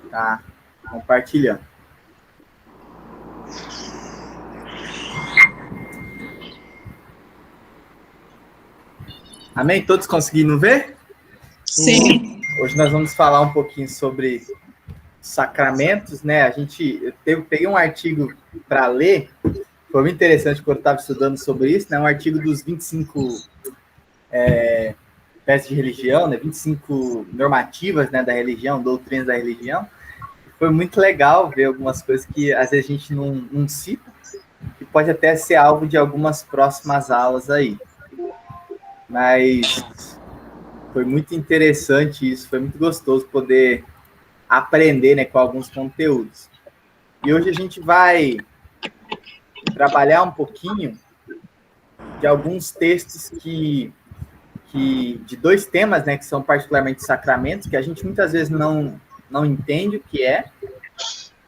Tá compartilhando. Amém? Todos conseguindo ver? Sim. Hoje nós vamos falar um pouquinho sobre sacramentos, né? Eu peguei um artigo para ler, foi muito interessante quando eu estava estudando sobre isso, né? Um artigo dos 25 peças de religião, né? 25 normativas, né, da religião, doutrinas da religião. Foi muito legal ver algumas coisas que às vezes a gente não cita, que pode até ser alvo de algumas próximas aulas aí. Mas foi muito interessante isso, foi muito gostoso poder aprender, né, com alguns conteúdos. E hoje a gente vai trabalhar um pouquinho de alguns textos de dois temas, né, que são particularmente sacramentos, que a gente muitas vezes não entende o que é,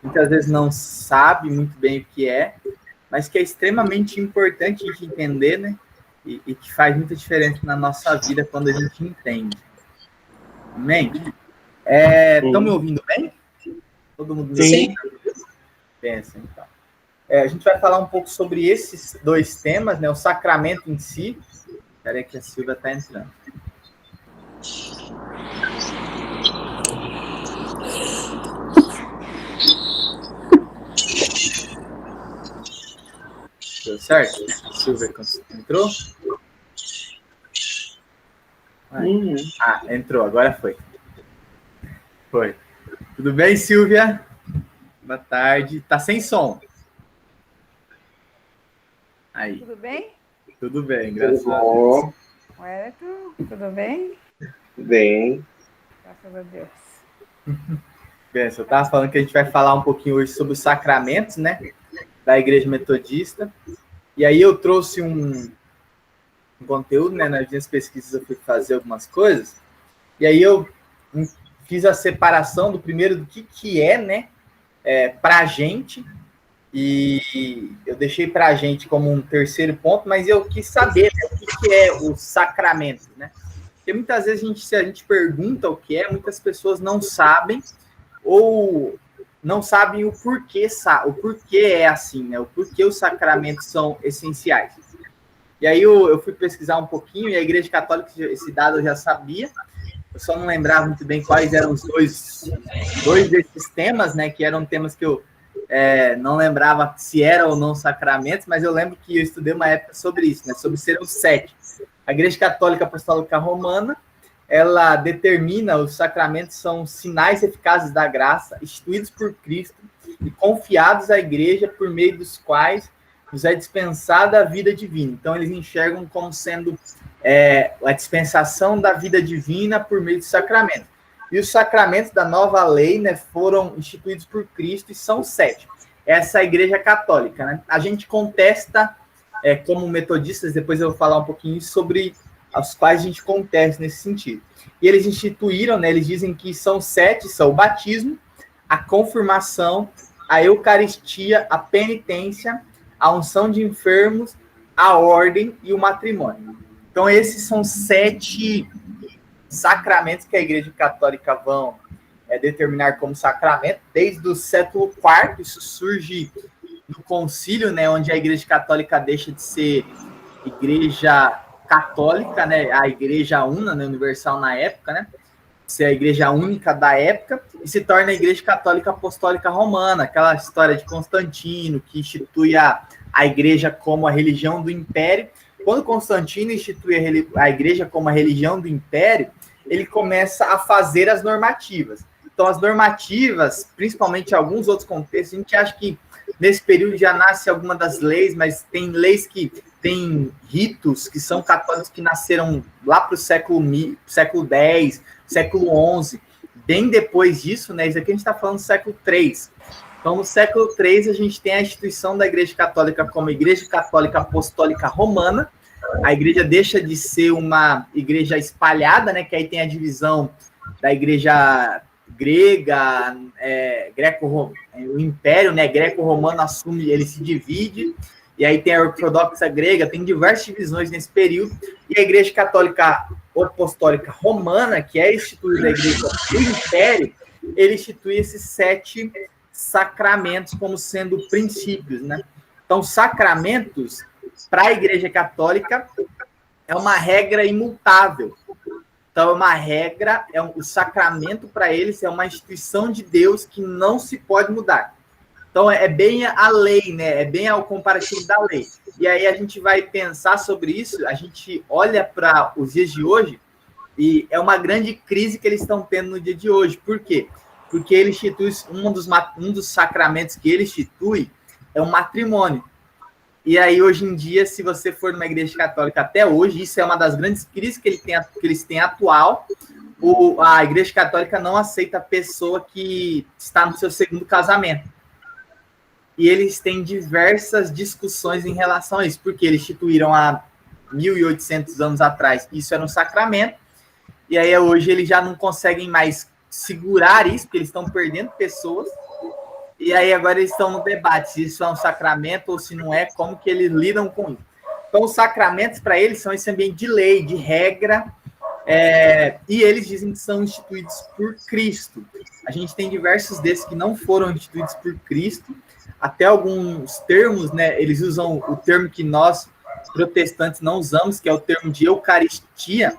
muitas vezes não sabe muito bem o que é, mas que é extremamente importante de entender, né, e que faz muita diferença na nossa vida quando a gente entende. Amém? Estão me ouvindo bem? Todo mundo me ouvindo? Pensa, então. A gente vai falar um pouco sobre esses dois temas, né? O sacramento em si. Espera aí que a Silvia está entrando. Deu certo? A Silvia entrou? Entrou, agora foi. Foi. Tudo bem, Silvia? Boa tarde. Tá sem som. Aí. Tudo bem? Tudo bem, graças a Deus. Wellington, tudo bem? Bem. Graças a Deus. Bem, eu estava falando que a gente vai falar um pouquinho hoje sobre os sacramentos, né? Da Igreja Metodista. E aí eu trouxe um conteúdo, né? Nas minhas pesquisas eu fui fazer algumas coisas. E aí eu fiz a separação do primeiro do que é, né? Para a gente. E eu deixei para a gente como um terceiro ponto, mas eu quis saber, né, o que é o sacramento, né? Porque muitas vezes se a gente pergunta o que é, muitas pessoas não sabem ou não sabem o porquê é assim, né? O porquê os sacramentos são essenciais. E aí eu fui pesquisar um pouquinho e a Igreja Católica, esse dado eu já sabia, eu só não lembrava muito bem quais eram os dois desses temas, né? Que eram temas que eu não lembrava se era ou não sacramentos, mas eu lembro que eu estudei uma época sobre isso, né? Sobre ser os 7. A Igreja Católica Apostólica Romana, ela determina os sacramentos são sinais eficazes da graça, instituídos por Cristo e confiados à Igreja, por meio dos quais nos é dispensada a vida divina. Então, eles enxergam como sendo a dispensação da vida divina por meio dos sacramentos. E os sacramentos da nova lei, né, foram instituídos por Cristo e são 7. Essa é a Igreja Católica, né? A gente contesta, como metodistas, depois eu vou falar um pouquinho sobre os quais a gente contesta nesse sentido. E eles instituíram, né, eles dizem que são 7, são o batismo, a confirmação, a Eucaristia, a penitência, a unção de enfermos, a ordem e o matrimônio. Então, esses são 7 sacramentos que a Igreja Católica vão determinar como sacramento desde o século IV. Isso surge no concílio, né, onde a Igreja Católica deixa de ser Igreja Católica, né, a Igreja Una, né, universal na época, né, ser a Igreja única da época, e se torna a Igreja Católica Apostólica Romana, aquela história de Constantino, que institui a Igreja como a religião do Império. Quando Constantino institui a Igreja como a religião do Império, ele começa a fazer as normativas. Então, as normativas, principalmente em alguns outros contextos, a gente acha que nesse período já nasce alguma das leis, mas tem leis que têm ritos que são católicos que nasceram lá para o século X, século XI. Bem depois disso, né? Isso aqui a gente está falando do século III. Então, no século III, a gente tem a instituição da Igreja Católica como Igreja Católica Apostólica Romana. A igreja deixa de ser uma igreja espalhada, né? Que aí tem a divisão da igreja grega, o Império, né? Greco-romano assume, ele se divide, e aí tem a ortodoxa grega, tem diversas divisões nesse período, e a Igreja Católica Apostólica Romana, que é instituída a igreja do Império, ele institui esses 7 sacramentos como sendo princípios, né? Então, sacramentos, para a Igreja Católica, é uma regra imutável. Então, é uma regra, o sacramento para eles é uma instituição de Deus que não se pode mudar. Então, é bem a lei, né? É bem ao comparativo da lei. E aí a gente vai pensar sobre isso, a gente olha para os dias de hoje, e é uma grande crise que eles estão tendo no dia de hoje. Por quê? Porque ele institui, um dos sacramentos que ele institui é o matrimônio. E aí, hoje em dia, se você for numa igreja católica até hoje, isso é uma das grandes crises que eles têm atual, a igreja católica não aceita a pessoa que está no seu segundo casamento. E eles têm diversas discussões em relação a isso, porque eles instituíram há 1.800 anos atrás, isso era um sacramento, e aí hoje eles já não conseguem mais segurar isso, porque eles estão perdendo pessoas, e aí agora eles estão no debate se isso é um sacramento ou se não é, como que eles lidam com isso. Então, os sacramentos para eles são esse ambiente de lei, de regra, e eles dizem que são instituídos por Cristo. A gente tem diversos desses que não foram instituídos por Cristo, até alguns termos, né, eles usam o termo que nós, protestantes, não usamos, que é o termo de Eucaristia,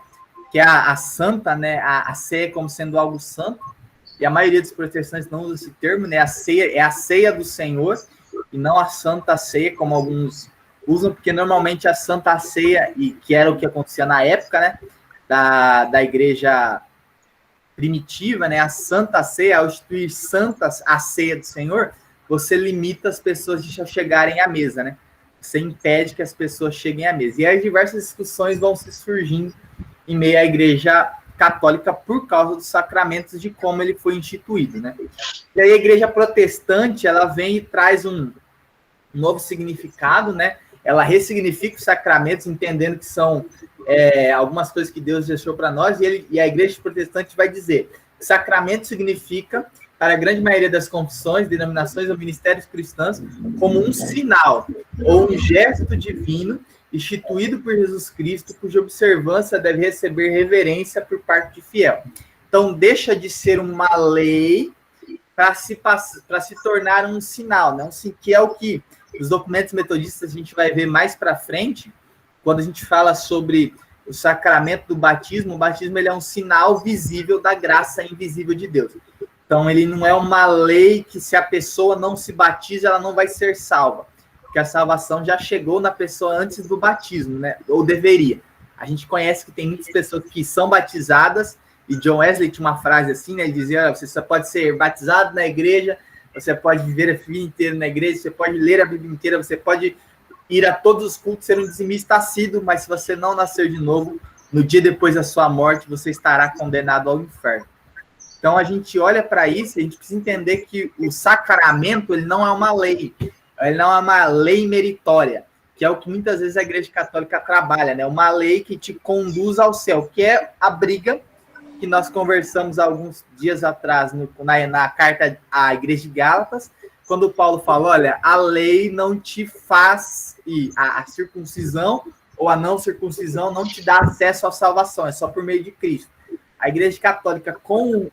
que é a santa, né, a ceia como sendo algo santo, e a maioria dos protestantes não usa esse termo, né, a ceia é a ceia do Senhor, e não a santa ceia, como alguns usam, porque normalmente a santa ceia, e que era o que acontecia na época, né, da igreja primitiva, né, a santa ceia, ao instituir santas a ceia do Senhor, você limita as pessoas de chegarem à mesa, né? Você impede que as pessoas cheguem à mesa. E aí diversas discussões vão se surgindo em meio à igreja católica por causa dos sacramentos, de como ele foi instituído, né? E aí a igreja protestante, ela vem e traz um novo significado, né? Ela ressignifica os sacramentos, entendendo que são algumas coisas que Deus deixou para nós, e a igreja protestante vai dizer: sacramento significa, para a grande maioria das confissões, denominações ou ministérios cristãos, como um sinal ou um gesto divino instituído por Jesus Cristo, cuja observância deve receber reverência por parte de fiel. Então, deixa de ser uma lei para se tornar um sinal, né? Que é o que os documentos metodistas a gente vai ver mais para frente, quando a gente fala sobre o sacramento do batismo. O batismo, ele é um sinal visível da graça invisível de Deus. Então, ele não é uma lei que, se a pessoa não se batiza, ela não vai ser salva. Porque a salvação já chegou na pessoa antes do batismo, né? Ou deveria. A gente conhece que tem muitas pessoas que são batizadas, e John Wesley tinha uma frase assim, né? Ele dizia: você só pode ser batizado na igreja, você pode viver a vida inteira na igreja, você pode ler a Bíblia inteira, você pode ir a todos os cultos, ser um dizimista assíduo, mas se você não nascer de novo, no dia depois da sua morte, você estará condenado ao inferno. Então, a gente olha para isso e a gente precisa entender que o sacramento, ele não é uma lei, ele não é uma lei meritória, que é o que muitas vezes a Igreja Católica trabalha, né? Uma lei que te conduz ao céu, que é a briga que nós conversamos alguns dias atrás na carta à Igreja de Gálatas, quando Paulo fala: olha, a lei não te faz, e a circuncisão ou a não circuncisão não te dá acesso à salvação, é só por meio de Cristo. A Igreja Católica, com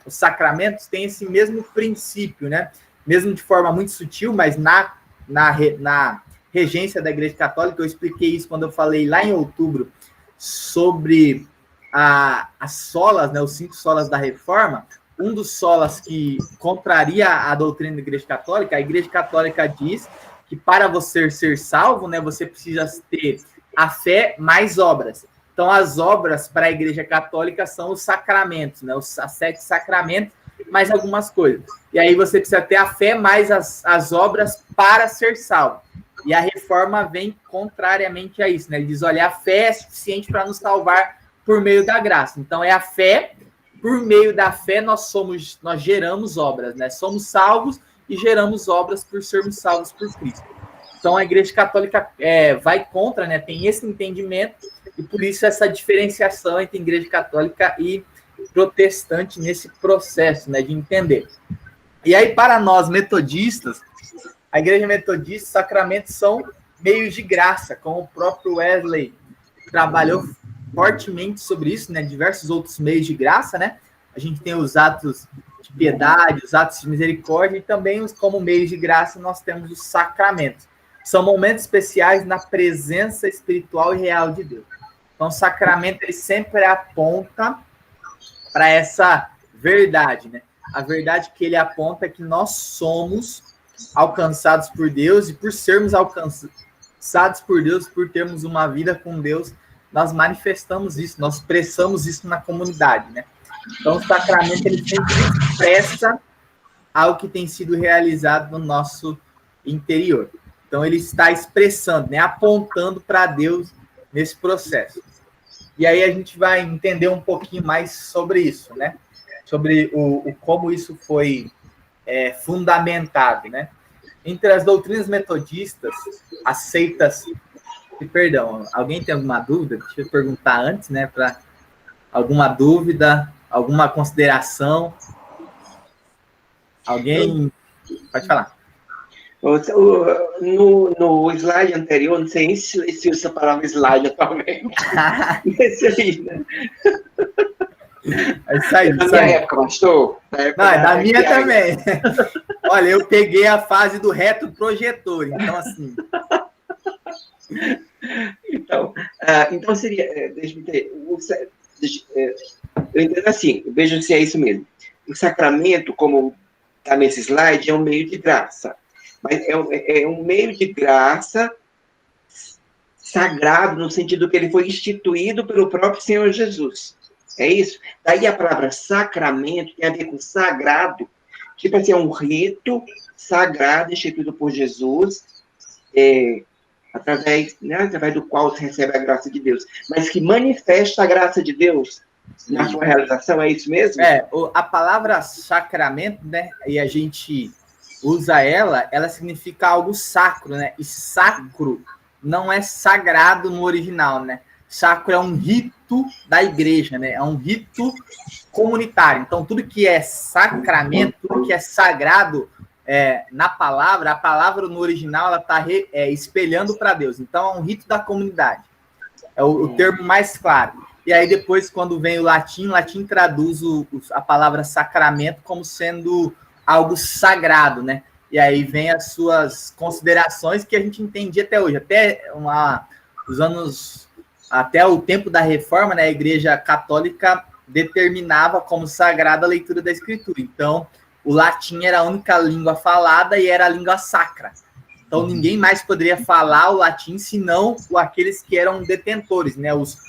os sacramentos, tem esse mesmo princípio, né? Mesmo de forma muito sutil, mas na regência da Igreja Católica, eu expliquei isso quando eu falei lá em outubro sobre as solas, né? Os 5 solas da Reforma. Um dos solas que contraria a doutrina da Igreja Católica, a Igreja Católica diz que para você ser salvo, né, você precisa ter a fé mais obras. Então, as obras para a Igreja Católica são os sacramentos, né? Os 7 sacramentos, mais algumas coisas. E aí você precisa ter a fé mais as obras para ser salvo. E a Reforma vem contrariamente a isso, né? Ele diz: olha, a fé é suficiente para nos salvar por meio da graça. Então, é a fé, por meio da fé nós geramos obras, né? Somos salvos e geramos obras por sermos salvos por Cristo. Então, a Igreja Católica vai contra, né? Tem esse entendimento, e por isso essa diferenciação entre Igreja Católica e protestante nesse processo, né, de entender. E aí, para nós metodistas, a Igreja Metodista, os sacramentos são meios de graça, como o próprio Wesley trabalhou fortemente sobre isso, né? Diversos outros meios de graça, né? A gente tem os atos de piedade, os atos de misericórdia, e também como meios de graça nós temos os sacramentos. São momentos especiais na presença espiritual e real de Deus. Então, o sacramento ele sempre aponta para essa verdade, né? A verdade que ele aponta é que nós somos alcançados por Deus, e por sermos alcançados por Deus, por termos uma vida com Deus, nós manifestamos isso, nós expressamos isso na comunidade, né? Então, o sacramento ele sempre expressa algo que tem sido realizado no nosso interior. Então, ele está expressando, né? Apontando para Deus nesse processo. E aí a gente vai entender um pouquinho mais sobre isso, né? Sobre como isso foi fundamentado, né? Entre as doutrinas metodistas, as seitas... Perdão, alguém tem alguma dúvida? Deixa eu perguntar antes, né? Para alguma dúvida, alguma consideração? Alguém? Pode falar. No slide anterior, não sei se usa a palavra slide atualmente. Esse aí, né? É isso aí. Da minha época, pastor. Da minha também. Olha, eu peguei a fase do retroprojetor, então assim... Então seria, deixa-me ter, eu entendo assim, veja se é isso mesmo. O sacramento, como está nesse slide, é um meio de graça, mas é um meio de graça sagrado, no sentido que ele foi instituído pelo próprio Senhor Jesus. É isso? Daí a palavra sacramento tem a ver com sagrado, tipo assim, é um rito sagrado instituído por Jesus, através do qual se recebe a graça de Deus, mas que manifesta a graça de Deus na sua realização, é isso mesmo? A palavra sacramento, né, e a gente usa ela significa algo sacro, né, e sacro não é sagrado no original, né, sacro é um rito da igreja, né, é um rito comunitário, então tudo que é sacramento, tudo que é sagrado, na palavra, a palavra no original, ela está espelhando para Deus. Então, é um rito da comunidade. É o termo mais claro. E aí, depois, quando vem o latim traduz a palavra sacramento como sendo algo sagrado, né? E aí vem as suas considerações que a gente entendia até hoje. Até o tempo da Reforma, né, a Igreja Católica determinava como sagrada a leitura da Escritura. Então, o latim era a única língua falada e era a língua sacra. Então, ninguém mais poderia falar o latim, senão aqueles que eram detentores, né? Os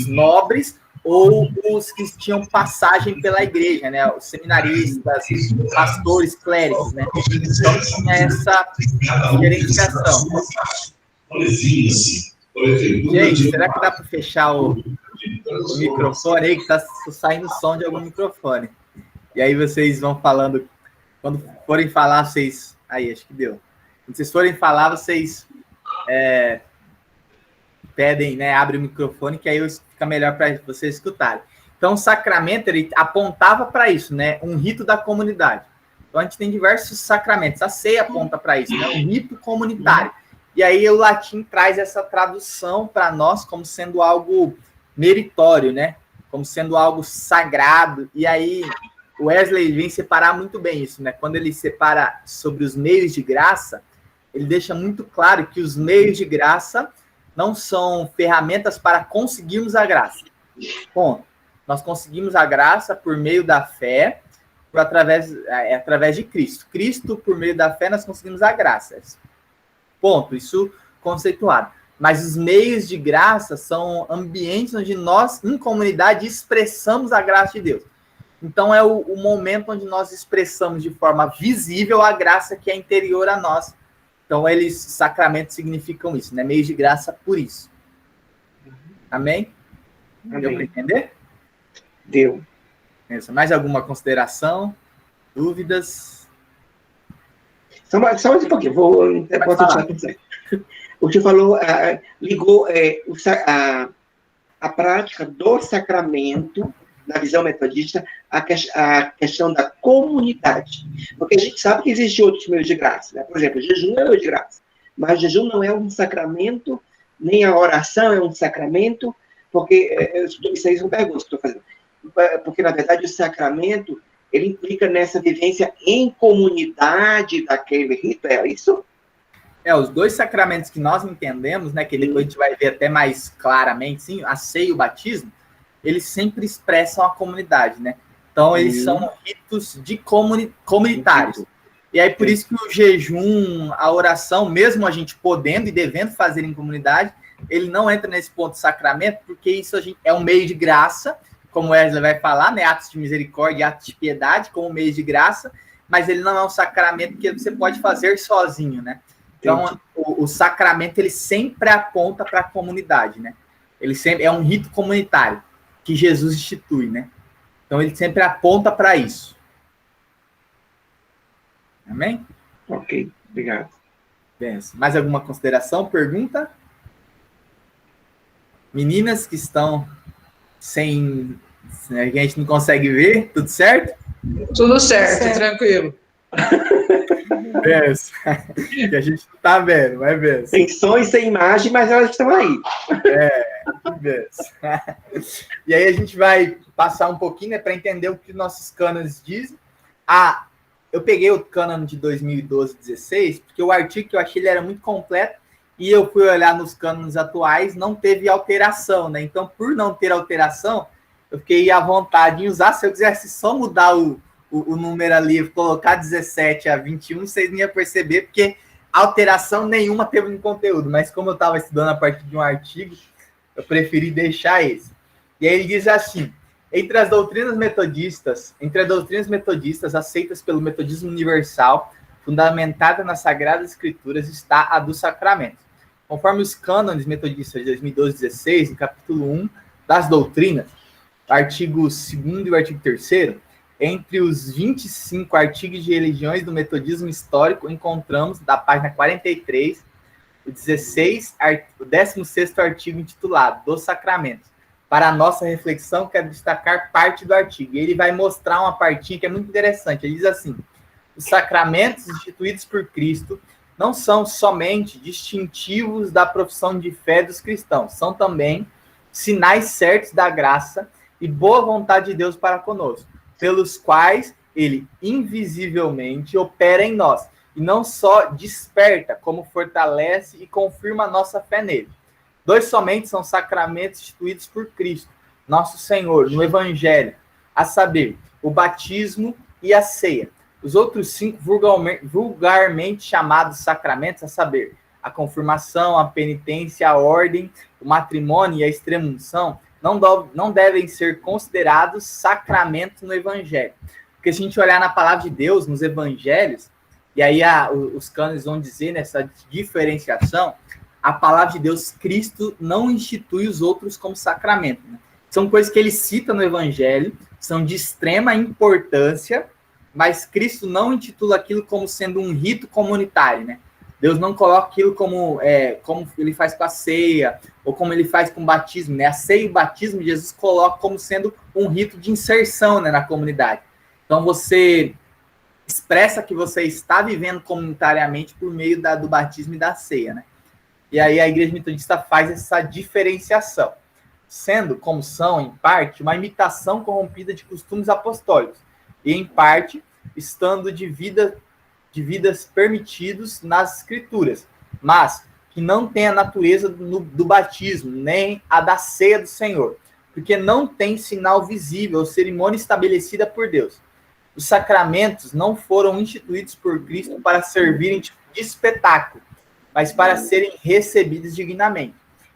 nobres ou os que tinham passagem pela igreja, né? Os seminaristas, pastores, clérigos, né? Então, tinha essa diferenciação. Gente, será que dá para fechar o microfone aí? Que está saindo som de algum microfone. E aí vocês vão falando, quando forem falar, vocês... Aí, acho que deu. Quando vocês forem falar, vocês pedem, né, abre o microfone, que aí fica melhor para vocês escutarem. Então, o sacramento, ele apontava para isso, né, um rito da comunidade. Então, a gente tem diversos sacramentos. A ceia aponta para isso, né, um rito comunitário. E aí, o latim traz essa tradução para nós como sendo algo meritório, né, como sendo algo sagrado. E aí... o Wesley vem separar muito bem isso, né? Quando ele separa sobre os meios de graça, ele deixa muito claro que os meios de graça não são ferramentas para conseguirmos a graça. Bom, nós conseguimos a graça por meio da fé, através de Cristo. Cristo, por meio da fé, nós conseguimos a graça. Ponto, isso conceituado. Mas os meios de graça são ambientes onde nós, em comunidade, expressamos a graça de Deus. Então, é o momento onde nós expressamos de forma visível a graça que é interior a nós. Então, sacramentos significam isso, né? Meios de graça por isso. Amém? Deu para entender? Deu. Mais alguma consideração? Dúvidas? Só mais um pouquinho, posso deixar pensar. O que falou, ligou a prática do sacramento, na visão metodista, a questão da comunidade. Porque a gente sabe que existem outros meios de graça, né? Por exemplo, o jejum é meio de graça, mas o jejum não é um sacramento, nem a oração é um sacramento, porque isso aí são perguntas que estou fazendo. Porque, na verdade, o sacramento ele implica nessa vivência em comunidade daquele rito, é isso? Os dois sacramentos que nós entendemos, né, que depois a gente vai ver até mais claramente, sim, a ceia e o batismo, eles sempre expressam a comunidade, né? Então, eles são ritos de comunitários. E aí, por isso que o jejum, a oração, mesmo a gente podendo e devendo fazer em comunidade, ele não entra nesse ponto de sacramento, porque isso é um meio de graça, como o Wesley vai falar, né? Atos de misericórdia, atos de piedade, como meio de graça, mas ele não é um sacramento que você pode fazer sozinho, né? Então, o sacramento, ele sempre aponta para a comunidade, né? Ele sempre é um rito comunitário que Jesus institui, né? Então, ele sempre aponta para isso. Amém? Ok, obrigado. Benção. Mais alguma consideração, pergunta? Meninas que estão sem... que a gente não consegue ver, tudo certo? Tudo certo, tranquilo. Benção. Que a gente não tá vendo, vai ver. Sem som e sem imagem, mas elas estão aí. Benção. E aí a gente vai passar um pouquinho, né, para entender o que nossos cânones dizem. Eu peguei o cânone de 2012-16, porque o artigo que eu achei ele era muito completo, e eu fui olhar nos cânones atuais, não teve alteração, né? Então, por não ter alteração, eu fiquei à vontade em usar. Se eu quisesse só mudar o número ali, colocar 17 a 21, vocês não iam perceber, porque alteração nenhuma teve no conteúdo. Mas como eu estava estudando a partir de um artigo, eu preferi deixar esse. E aí ele diz assim: entre as doutrinas metodistas aceitas pelo metodismo universal, fundamentada nas Sagradas Escrituras, está a dos sacramentos. Conforme os cânones metodistas de 2012-16, no capítulo 1 das doutrinas, artigo 2º e o artigo 3º, entre os 25 artigos de religiões do metodismo histórico, encontramos, da página 43, o 16º artigo intitulado Dos Sacramentos. Para a nossa reflexão, quero destacar parte do artigo. E ele vai mostrar uma partinha que é muito interessante. Ele diz assim: os sacramentos instituídos por Cristo não são somente distintivos da profissão de fé dos cristãos, são também sinais certos da graça e boa vontade de Deus para conosco, pelos quais ele invisivelmente opera em nós, e não só desperta, como fortalece e confirma a nossa fé nele. Dois somente são sacramentos instituídos por Cristo, nosso Senhor, no Evangelho, a saber, o batismo e a ceia. Os outros 5 vulgarmente chamados sacramentos, a saber, a confirmação, a penitência, a ordem, o matrimônio e a extrema-unção, não devem ser considerados sacramentos no Evangelho. Porque se a gente olhar na palavra de Deus, nos Evangelhos, e aí os cânones vão dizer nessa diferenciação, a palavra de Deus, Cristo não institui os outros como sacramento, né? São coisas que ele cita no Evangelho, são de extrema importância, mas Cristo não intitula aquilo como sendo um rito comunitário, né? Deus não coloca aquilo como ele faz com a ceia, ou como ele faz com o batismo, né? A ceia e o batismo, Jesus coloca como sendo um rito de inserção, né, na comunidade. Então, você expressa que você está vivendo comunitariamente por meio do batismo e da ceia, né? E aí a Igreja Metodista faz essa diferenciação, sendo, como são, em parte, uma imitação corrompida de costumes apostólicos, e, em parte, estando de vidas permitidos nas Escrituras, mas que não tem a natureza do batismo, nem a da ceia do Senhor, porque não tem sinal visível ou cerimônia estabelecida por Deus. Os sacramentos não foram instituídos por Cristo para servirem de espetáculo, mas para serem recebidos dignamente.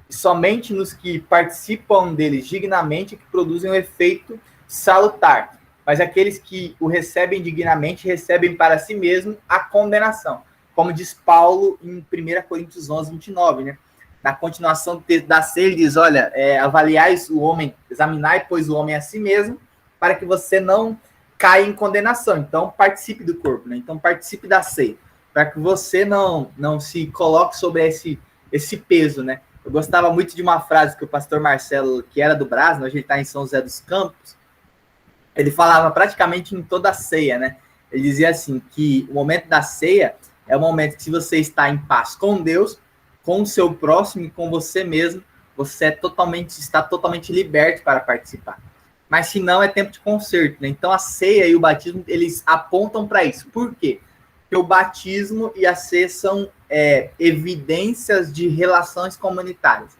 E somente nos que participam deles dignamente que produzem um efeito salutar. Mas aqueles que o recebem dignamente recebem para si mesmo a condenação. Como diz Paulo em 1 Coríntios 11, 29, né? Na continuação da ceia, ele diz, olha, avaliais o homem, examinai, pois, o homem a si mesmo, para que você não caia em condenação. Então, participe do corpo, né? Então, participe da ceia, para que você não se coloque sobre esse peso, né? Eu gostava muito de uma frase que o pastor Marcelo, que era do Brás, hoje ele está em São José dos Campos, ele falava praticamente em toda a ceia, né? Ele dizia assim, que o momento da ceia é o momento que, se você está em paz com Deus, com o seu próximo e com você mesmo, você está totalmente liberto para participar. mas se não, é tempo de conserto, né? Então a ceia e o batismo, eles apontam para isso. Por quê? Porque o batismo e a ceia são evidências de relações comunitárias,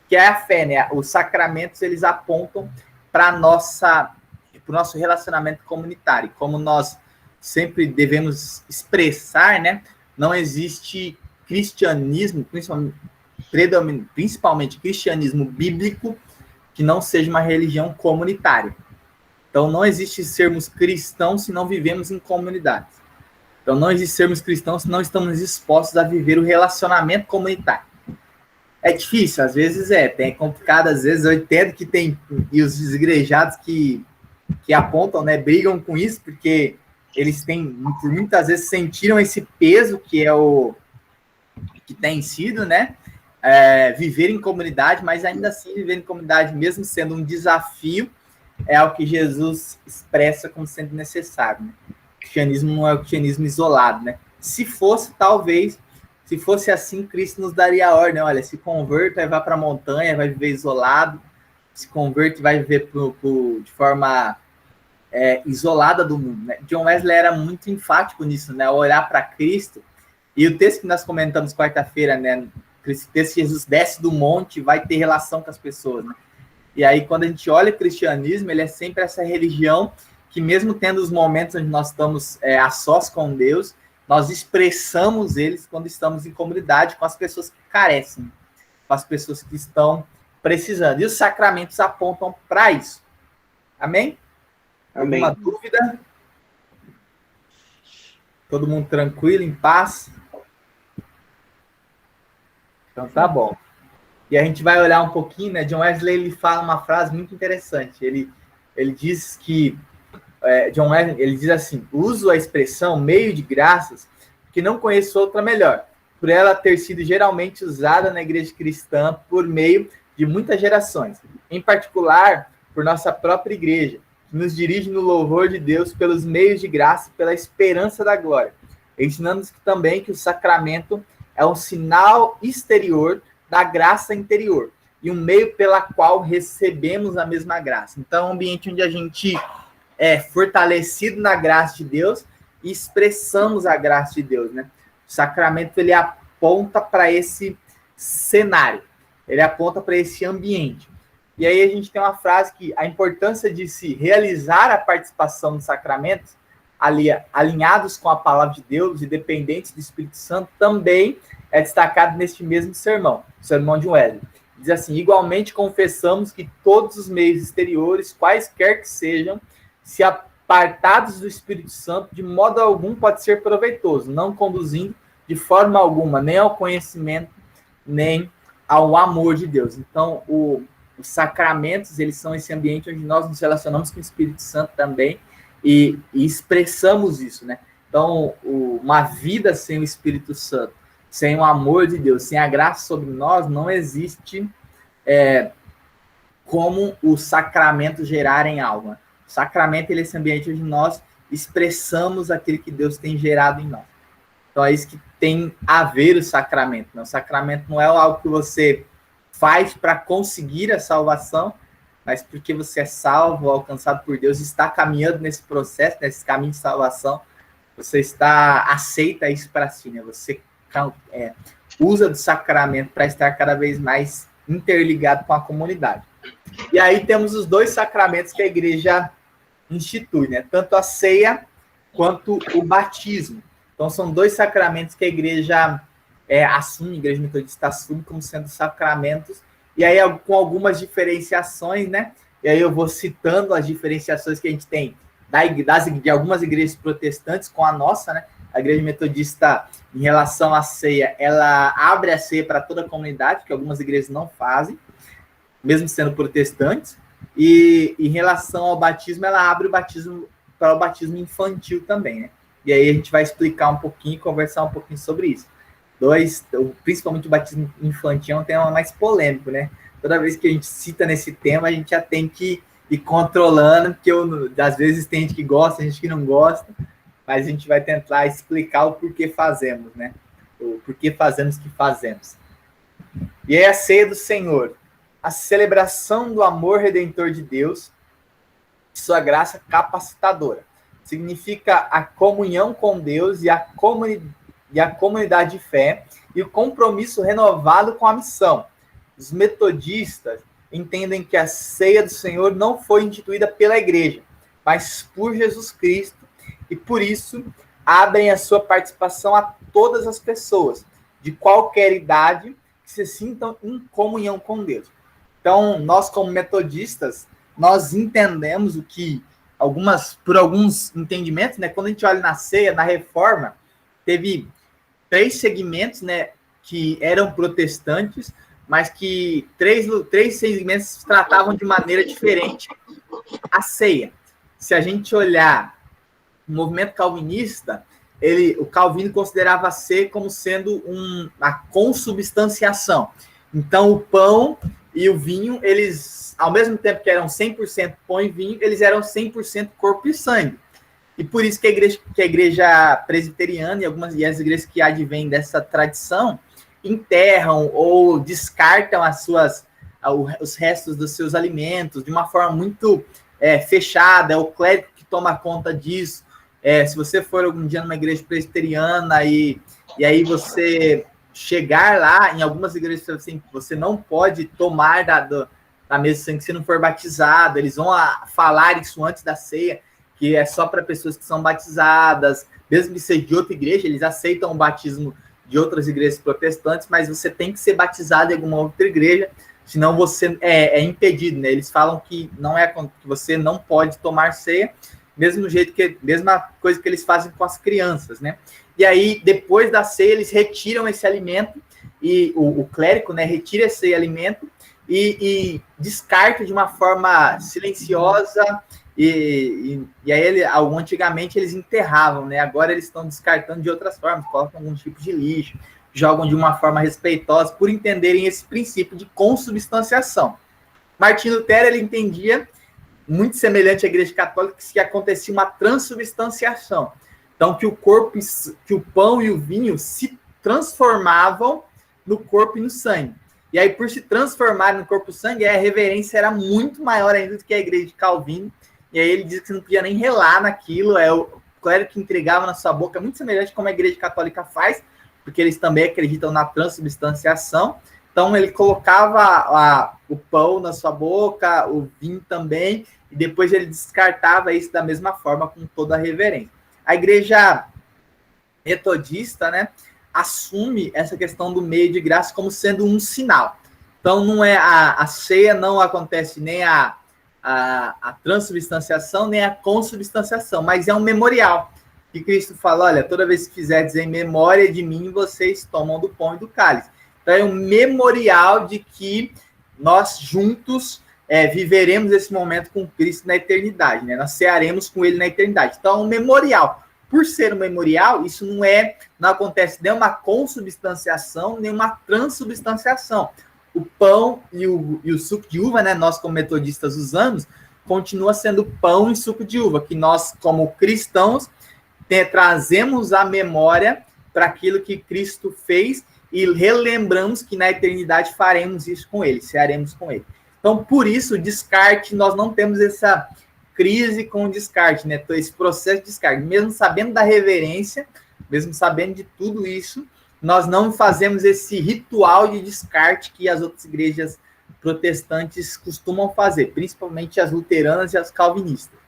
que é a fé, né? Os sacramentos, eles apontam para o nosso relacionamento comunitário. Como nós sempre devemos expressar, né? Não existe cristianismo, principalmente cristianismo bíblico, que não seja uma religião comunitária. Então, não existe sermos cristãos se não vivemos em comunidades. Então, não existe sermos cristãos se não estamos dispostos a viver o relacionamento comunitário. É difícil, às vezes é complicado, às vezes eu entendo que tem, e os desigrejados que apontam, né, brigam com isso, porque eles por muitas vezes sentiram esse peso que é o que tem sido, né, viver em comunidade, mas ainda assim viver em comunidade, mesmo sendo um desafio, é algo que Jesus expressa como sendo necessário, né? O cristianismo não é o cristianismo isolado, né? Se fosse, talvez, se fosse assim, Cristo nos daria a ordem, olha, se converta, vai para a montanha, vai viver isolado, se converte, vai viver de forma isolada do mundo, né? John Wesley era muito enfático nisso, né? Olhar para Cristo, e o texto que nós comentamos quarta-feira, né? Esse texto, Jesus desce do monte, vai ter relação com as pessoas, né? E aí, quando a gente olha o cristianismo, ele é sempre essa religião que, mesmo tendo os momentos onde nós estamos a sós com Deus, nós expressamos eles quando estamos em comunidade com as pessoas que carecem, com as pessoas que estão precisando. E os sacramentos apontam para isso. Amém? Amém. Alguma dúvida? Todo mundo tranquilo, em paz? Então tá bom. E a gente vai olhar um pouquinho, né? John Wesley, ele fala uma frase muito interessante. Ele diz que John Wesley, ele diz assim: uso a expressão meio de graças, que não conheço outra melhor, por ela ter sido geralmente usada na igreja cristã por meio de muitas gerações, em particular por nossa própria igreja, que nos dirige no louvor de Deus pelos meios de graça e pela esperança da glória, ensinando-nos também que o sacramento é um sinal exterior da graça interior e um meio pela qual recebemos a mesma graça. Então, é um ambiente onde a gente é fortalecido na graça de Deus e expressamos a graça de Deus, né? O sacramento, ele aponta para esse cenário, ele aponta para esse ambiente. E aí a gente tem uma frase que a importância de se realizar a participação nos sacramentos, alinhados com a palavra de Deus e dependentes do Espírito Santo, também é destacado neste mesmo sermão, o sermão de Wesley. Diz assim: igualmente confessamos que todos os meios exteriores, quaisquer que sejam, se apartados do Espírito Santo, de modo algum pode ser proveitoso, não conduzindo de forma alguma nem ao conhecimento, nem ao amor de Deus. Então, os sacramentos, eles são esse ambiente onde nós nos relacionamos com o Espírito Santo também e expressamos isso, né? Então, uma vida sem o Espírito Santo, sem o amor de Deus, sem a graça sobre nós, não existe como o sacramento gerarem algo. O sacramento, ele é esse ambiente onde nós expressamos aquilo que Deus tem gerado em nós. Então, é isso que tem a ver o sacramento, né? O sacramento não é algo que você faz para conseguir a salvação, mas porque você é salvo, alcançado por Deus, está caminhando nesse processo, nesse caminho de salvação, você aceita isso para si, né? Você usa do sacramento para estar cada vez mais interligado com a comunidade. E aí temos os dois sacramentos que a igreja institui, né? Tanto a ceia quanto o batismo. Então são dois sacramentos que a igreja assume, a igreja metodista assume como sendo sacramentos, e aí com algumas diferenciações, né? E aí eu vou citando as diferenciações que a gente tem de algumas igrejas protestantes com a nossa, né? A igreja metodista, em relação à ceia, ela abre a ceia para toda a comunidade, que algumas igrejas não fazem, mesmo sendo protestantes. E em relação ao batismo, ela abre o batismo para o batismo infantil também, né? E aí a gente vai explicar um pouquinho, conversar um pouquinho sobre isso. Principalmente o batismo infantil é um tema mais polêmico, né? Toda vez que a gente cita nesse tema, a gente já tem que ir controlando, porque às vezes tem gente que gosta, gente que não gosta, mas a gente vai tentar explicar o porquê fazemos, né? O porquê fazemos o que fazemos. E aí a ceia do Senhor, a celebração do amor redentor de Deus, sua graça capacitadora. Significa a comunhão com Deus e a comunidade de fé e o compromisso renovado com a missão. Os metodistas entendem que a ceia do Senhor não foi instituída pela igreja, mas por Jesus Cristo, e por isso abrem a sua participação a todas as pessoas, de qualquer idade, que se sintam em comunhão com Deus. Então, nós como metodistas, nós entendemos o que por alguns entendimentos, né? Quando a gente olha na ceia, na reforma, teve 3 segmentos, né, que eram protestantes, mas que três segmentos tratavam de maneira diferente a ceia. Se a gente olhar o movimento calvinista, o Calvino considerava a ceia como sendo a consubstanciação. Então, o pão e o vinho, eles, ao mesmo tempo que eram 100% pão e vinho, eles eram 100% corpo e sangue. E por isso que a igreja presbiteriana e as igrejas que advêm dessa tradição enterram ou descartam os restos dos seus alimentos de uma forma muito fechada. É o clérigo que toma conta disso. Se você for algum dia numa igreja presbiteriana e aí você chegar lá, em algumas igrejas assim, você não pode tomar da mesa sem que você não for batizado. Eles vão falar isso antes da ceia, que é só para pessoas que são batizadas, mesmo que seja de outra igreja, eles aceitam o batismo de outras igrejas protestantes, mas você tem que ser batizado em alguma outra igreja, senão você é impedido, né? Eles falam que que você não pode tomar ceia, mesma coisa que eles fazem com as crianças, né? E aí, depois da ceia, eles retiram esse alimento, e o clérigo, né, retira esse alimento e descarta de uma forma silenciosa, e aí, antigamente, eles enterravam, né? Agora eles estão descartando de outras formas, colocam algum tipo de lixo, jogam de uma forma respeitosa, por entenderem esse princípio de consubstanciação. Martinho Lutero, ele entendia, muito semelhante à Igreja Católica, que acontecia uma transubstanciação. Então, que o pão e o vinho se transformavam no corpo e no sangue. E aí, por se transformarem no corpo e sangue, a reverência era muito maior ainda do que a Igreja de Calvino. E aí ele diz que você não podia nem relar naquilo, o clérigo que entregava na sua boca, muito semelhante como a Igreja Católica faz, porque eles também acreditam na transubstanciação. Então, ele colocava o pão na sua boca, o vinho também, e depois ele descartava isso da mesma forma, com toda a reverência. A igreja metodista, né, assume essa questão do meio de graça como sendo um sinal. Então, não é a ceia, não acontece nem a transubstanciação, nem a consubstanciação, mas é um memorial. Que Cristo fala, olha, toda vez que fizerdes em memória de mim, vocês tomam do pão e do cálice. Então, é um memorial de que nós juntos viveremos esse momento com Cristo na eternidade, né? Nós cearemos com ele na eternidade. Então, é um memorial. Por ser um memorial, isso não acontece nem uma consubstanciação, nem uma transubstanciação. O pão e o suco de uva, né? Nós, como metodistas, usamos, continua sendo pão e suco de uva, que nós, como cristãos, trazemos a memória para aquilo que Cristo fez e relembramos que na eternidade faremos isso com ele, cearemos com ele. Então, por isso, o descarte, nós não temos essa crise com o descarte, né? Esse processo de descarte. Mesmo sabendo da reverência, mesmo sabendo de tudo isso, nós não fazemos esse ritual de descarte que as outras igrejas protestantes costumam fazer, principalmente as luteranas e as calvinistas.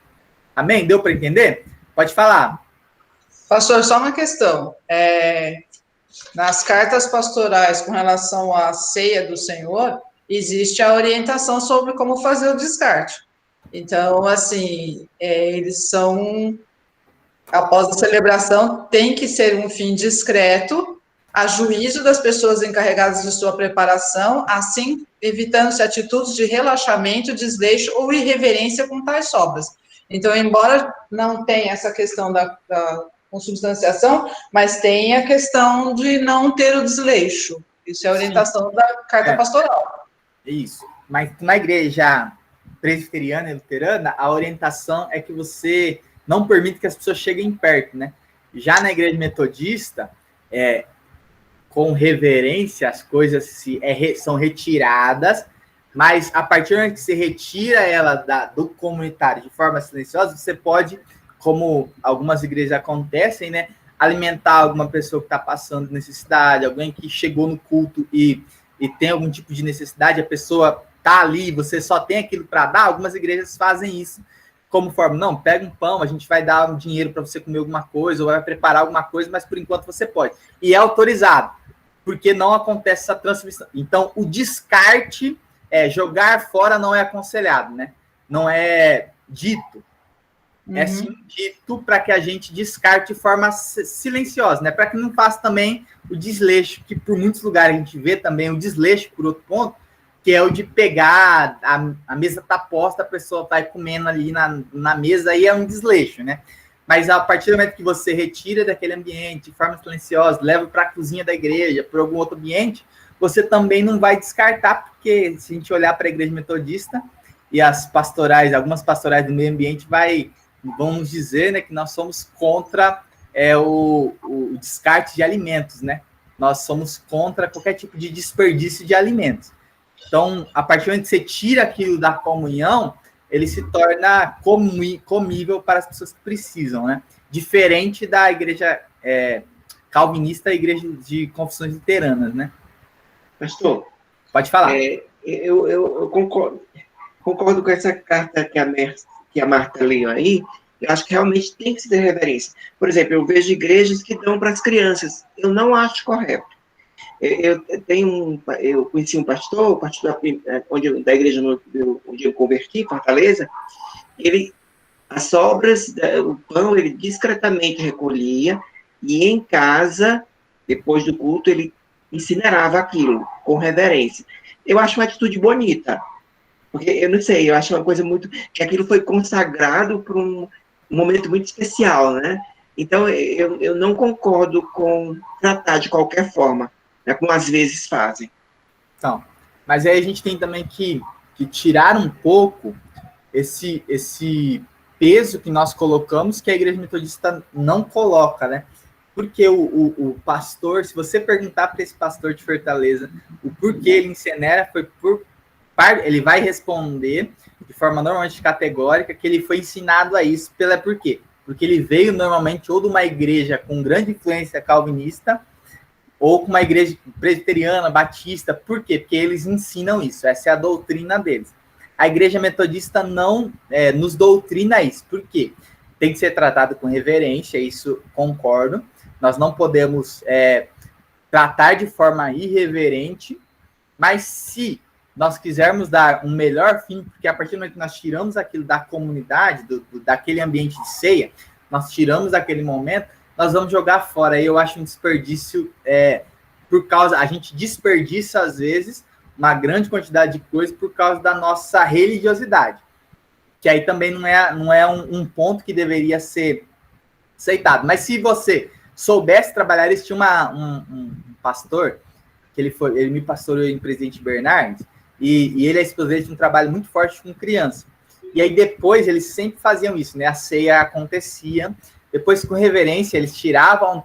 Amém? Deu para entender? Pode falar. Pastor, só uma questão. Nas cartas pastorais com relação à ceia do Senhor, existe a orientação sobre como fazer o descarte. Então, assim, eles são, após a celebração, tem que ser um fim discreto, a juízo das pessoas encarregadas de sua preparação, assim, evitando-se atitudes de relaxamento, desleixo ou irreverência com tais sobras. Então, embora não tenha essa questão da consubstanciação, mas tem a questão de não ter o desleixo. Isso é a orientação da carta pastoral. Isso. Mas na igreja presbiteriana e luterana, a orientação é que você não permite que as pessoas cheguem perto, né? Já na igreja metodista, com reverência, as coisas são retiradas, Mas a partir do momento que você retira ela do comunitário de forma silenciosa, você pode, como algumas igrejas acontecem, né, alimentar alguma pessoa que está passando necessidade, alguém que chegou no culto e tem algum tipo de necessidade, a pessoa está ali, você só tem aquilo para dar. Algumas igrejas fazem isso como forma, não, pega um pão, a gente vai dar um dinheiro para você comer alguma coisa, ou vai preparar alguma coisa, mas por enquanto você pode. E é autorizado, porque não acontece essa transmissão. Então, o descarte, jogar fora não é aconselhado, né? Não é dito. É sim dito para que a gente descarte de forma silenciosa, né? Para que não faça também o desleixo, que por muitos lugares a gente vê também o desleixo, por outro ponto, que é o de pegar, a mesa tá posta, a pessoa tá comendo ali na mesa, aí é um desleixo, né? Mas a partir do momento que você retira daquele ambiente de forma silenciosa, leva para a cozinha da igreja, para algum outro ambiente, você também não vai descartar, porque se a gente olhar para a igreja metodista e as pastorais, algumas pastorais do meio ambiente vão nos dizer, né, que nós somos contra o descarte de alimentos, né? Nós somos contra qualquer tipo de desperdício de alimentos. Então, a partir do momento que você tira aquilo da comunhão, ele se torna comível para as pessoas que precisam, né? Diferente da igreja calvinista e igreja de confissões luteranas, né? Pastor, pode falar. Eu concordo com essa carta que a Marta leu aí. Eu acho que realmente tem que se ter reverência. Por exemplo, eu vejo igrejas que dão para as crianças. Eu não acho correto. Eu conheci um pastor da igreja onde eu converti, Fortaleza. As sobras, o pão, ele discretamente recolhia, e em casa, depois do culto, ele incinerava aquilo, com reverência. Eu acho uma atitude bonita, porque, eu não sei, eu acho uma coisa muito... que aquilo foi consagrado para um momento muito especial, né? Então, eu não concordo com tratar de qualquer forma, né, como às vezes fazem. Então, mas aí a gente tem também que tirar um pouco esse peso que nós colocamos, que a igreja metodista não coloca, né? Porque o pastor, se você perguntar para esse pastor de Fortaleza o porquê ele incinera, ele vai responder de forma normalmente categórica que ele foi ensinado a isso. Por quê? Porque ele veio normalmente ou de uma igreja com grande influência calvinista, ou com uma igreja presbiteriana, batista. Por quê? Porque eles ensinam isso, essa é a doutrina deles. A igreja metodista não nos doutrina isso. Por quê? Tem que ser tratado com reverência, isso concordo. Nós não podemos tratar de forma irreverente, mas se nós quisermos dar um melhor fim, porque a partir do momento que nós tiramos aquilo da comunidade, daquele ambiente de ceia, nós tiramos aquele momento, nós vamos jogar fora. Aí eu acho um desperdício, a gente desperdiça, às vezes, uma grande quantidade de coisas por causa da nossa religiosidade, que aí também não é um ponto que deveria ser aceitado. Mas se você soubesse trabalhar, tinha um pastor, que ele me pastoreou em Presidente Bernardes, e ele e a esposa dele tinham um trabalho muito forte com criança. E aí depois eles sempre faziam isso, né? A ceia acontecia, depois com reverência eles tiravam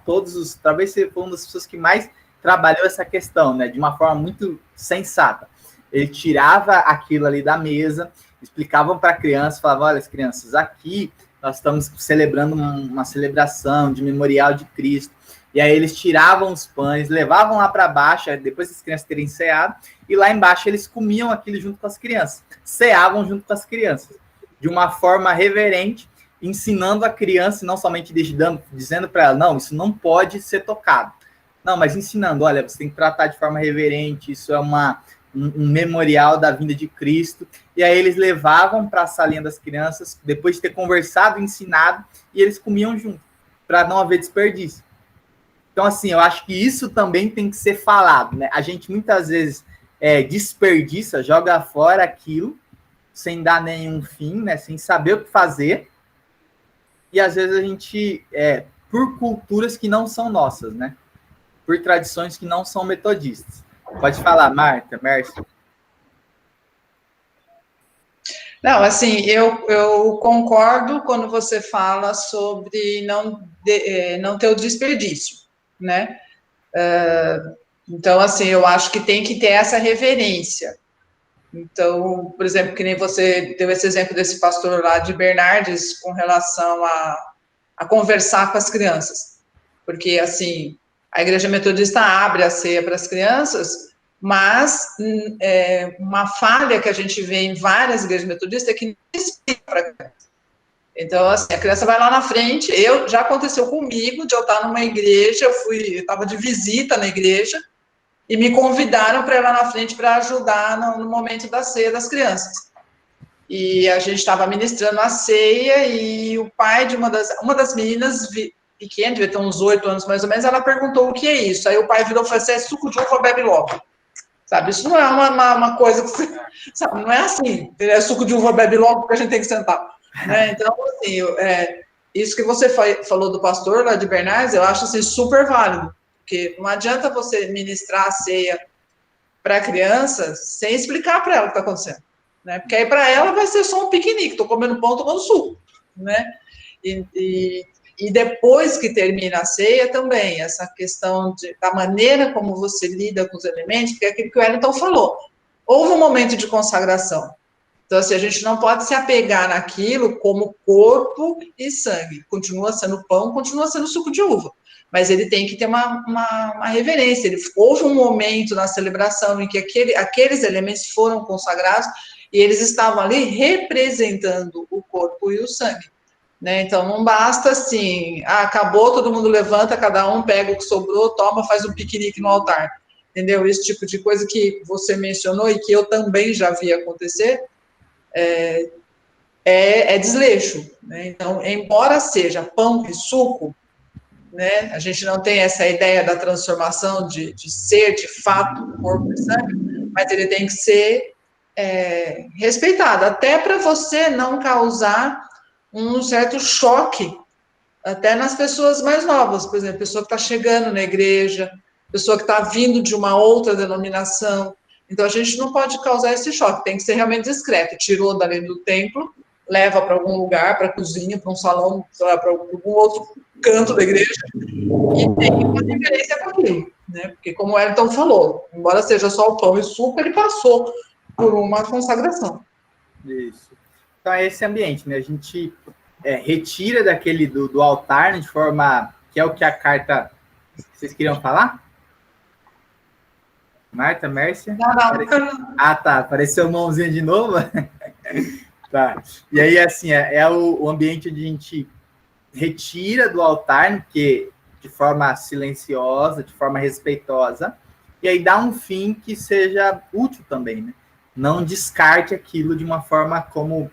talvez você foi uma das pessoas que mais trabalhou essa questão, né? De uma forma muito sensata. Ele tirava aquilo ali da mesa, explicavam para a criança, falavam, olha, as crianças, aqui nós estamos celebrando uma celebração de memorial de Cristo. E aí eles tiravam os pães, levavam lá para baixo, depois das crianças terem ceado, e lá embaixo eles comiam aquilo junto com as crianças, ceavam junto com as crianças, de uma forma reverente, ensinando a criança, não somente dizendo para ela, não, isso não pode ser tocado. Não, mas ensinando, olha, você tem que tratar de forma reverente, isso é um memorial da vinda de Cristo. E aí eles levavam para a salinha das crianças, depois de ter conversado, ensinado, e eles comiam junto, para não haver desperdício. Então, assim, eu acho que isso também tem que ser falado, né? A gente muitas vezes desperdiça, joga fora aquilo, sem dar nenhum fim, né? Sem saber o que fazer. E às vezes a gente, por culturas que não são nossas, né? Por tradições que não são metodistas. Pode falar, Marta, Mércio. Não, assim, eu concordo quando você fala sobre não ter o desperdício, né? Então, assim, eu acho que tem que ter essa reverência. Então, por exemplo, que nem você deu esse exemplo desse pastor lá de Bernardes com relação a conversar com as crianças. Porque, assim, a Igreja Metodista abre a ceia para as crianças, mas uma falha que a gente vê em várias igrejas metodistas é que não explica para a criança. Então, assim, a criança vai lá na frente, já aconteceu comigo, de eu estar numa igreja, eu estava de visita na igreja, e me convidaram para ir lá na frente para ajudar no momento da ceia das crianças. E a gente estava ministrando a ceia, e o pai de uma das meninas pequena, devia ter uns 8 anos mais ou menos, ela perguntou o que é isso. Aí o pai virou e falou assim, é suco de uva, bebe logo. Sabe, isso não é uma coisa que você... Sabe, não é assim, é suco de uva, bebe logo, porque a gente tem que sentar. Né? Então, assim, isso que você falou do pastor lá de Bernardes, eu acho assim, super válido. Porque não adianta você ministrar a ceia para a criança sem explicar para ela o que está acontecendo. Né? Porque aí para ela vai ser só um piquenique, estou comendo pão, tomando suco. Né? E depois que termina a ceia também, essa questão da maneira como você lida com os elementos, porque é aquilo que o Wellington falou. Houve um momento de consagração. Então, assim, a gente não pode se apegar naquilo como corpo e sangue. Continua sendo pão, continua sendo suco de uva. Mas ele tem que ter uma reverência. Houve um momento na celebração em que aqueles elementos foram consagrados e eles estavam ali representando o corpo e o sangue. Né? Então, não basta assim, acabou, todo mundo levanta, cada um pega o que sobrou, toma, faz um piquenique no altar. Entendeu? Esse tipo de coisa que você mencionou e que eu também já vi acontecer, é desleixo. Né? Então, embora seja pão e suco, né, a gente não tem essa ideia da transformação de ser, de fato, corpo e sangue, mas ele tem que ser respeitado, até para você não causar um certo choque, até nas pessoas mais novas, por exemplo, pessoa que está chegando na igreja, pessoa que está vindo de uma outra denominação. Então, a gente não pode causar esse choque, tem que ser realmente discreto. Tirou dali do templo, leva para algum lugar, para a cozinha, para um salão, para algum outro canto da igreja, e tem uma diferença com aquilo, né? Porque, como o Wellington falou, embora seja só o pão e suco, ele passou por uma consagração. Isso. Então, é esse ambiente, né? A gente retira daquele do altar, né, de forma que é o que a carta... Vocês queriam falar? Marta, Mércia? Não. Ah, tá. Apareceu mãozinha de novo? Tá. E aí, assim, o ambiente onde a gente retira do altar, que de forma silenciosa, de forma respeitosa, e aí dá um fim que seja útil também, né? Não descarte aquilo de uma forma como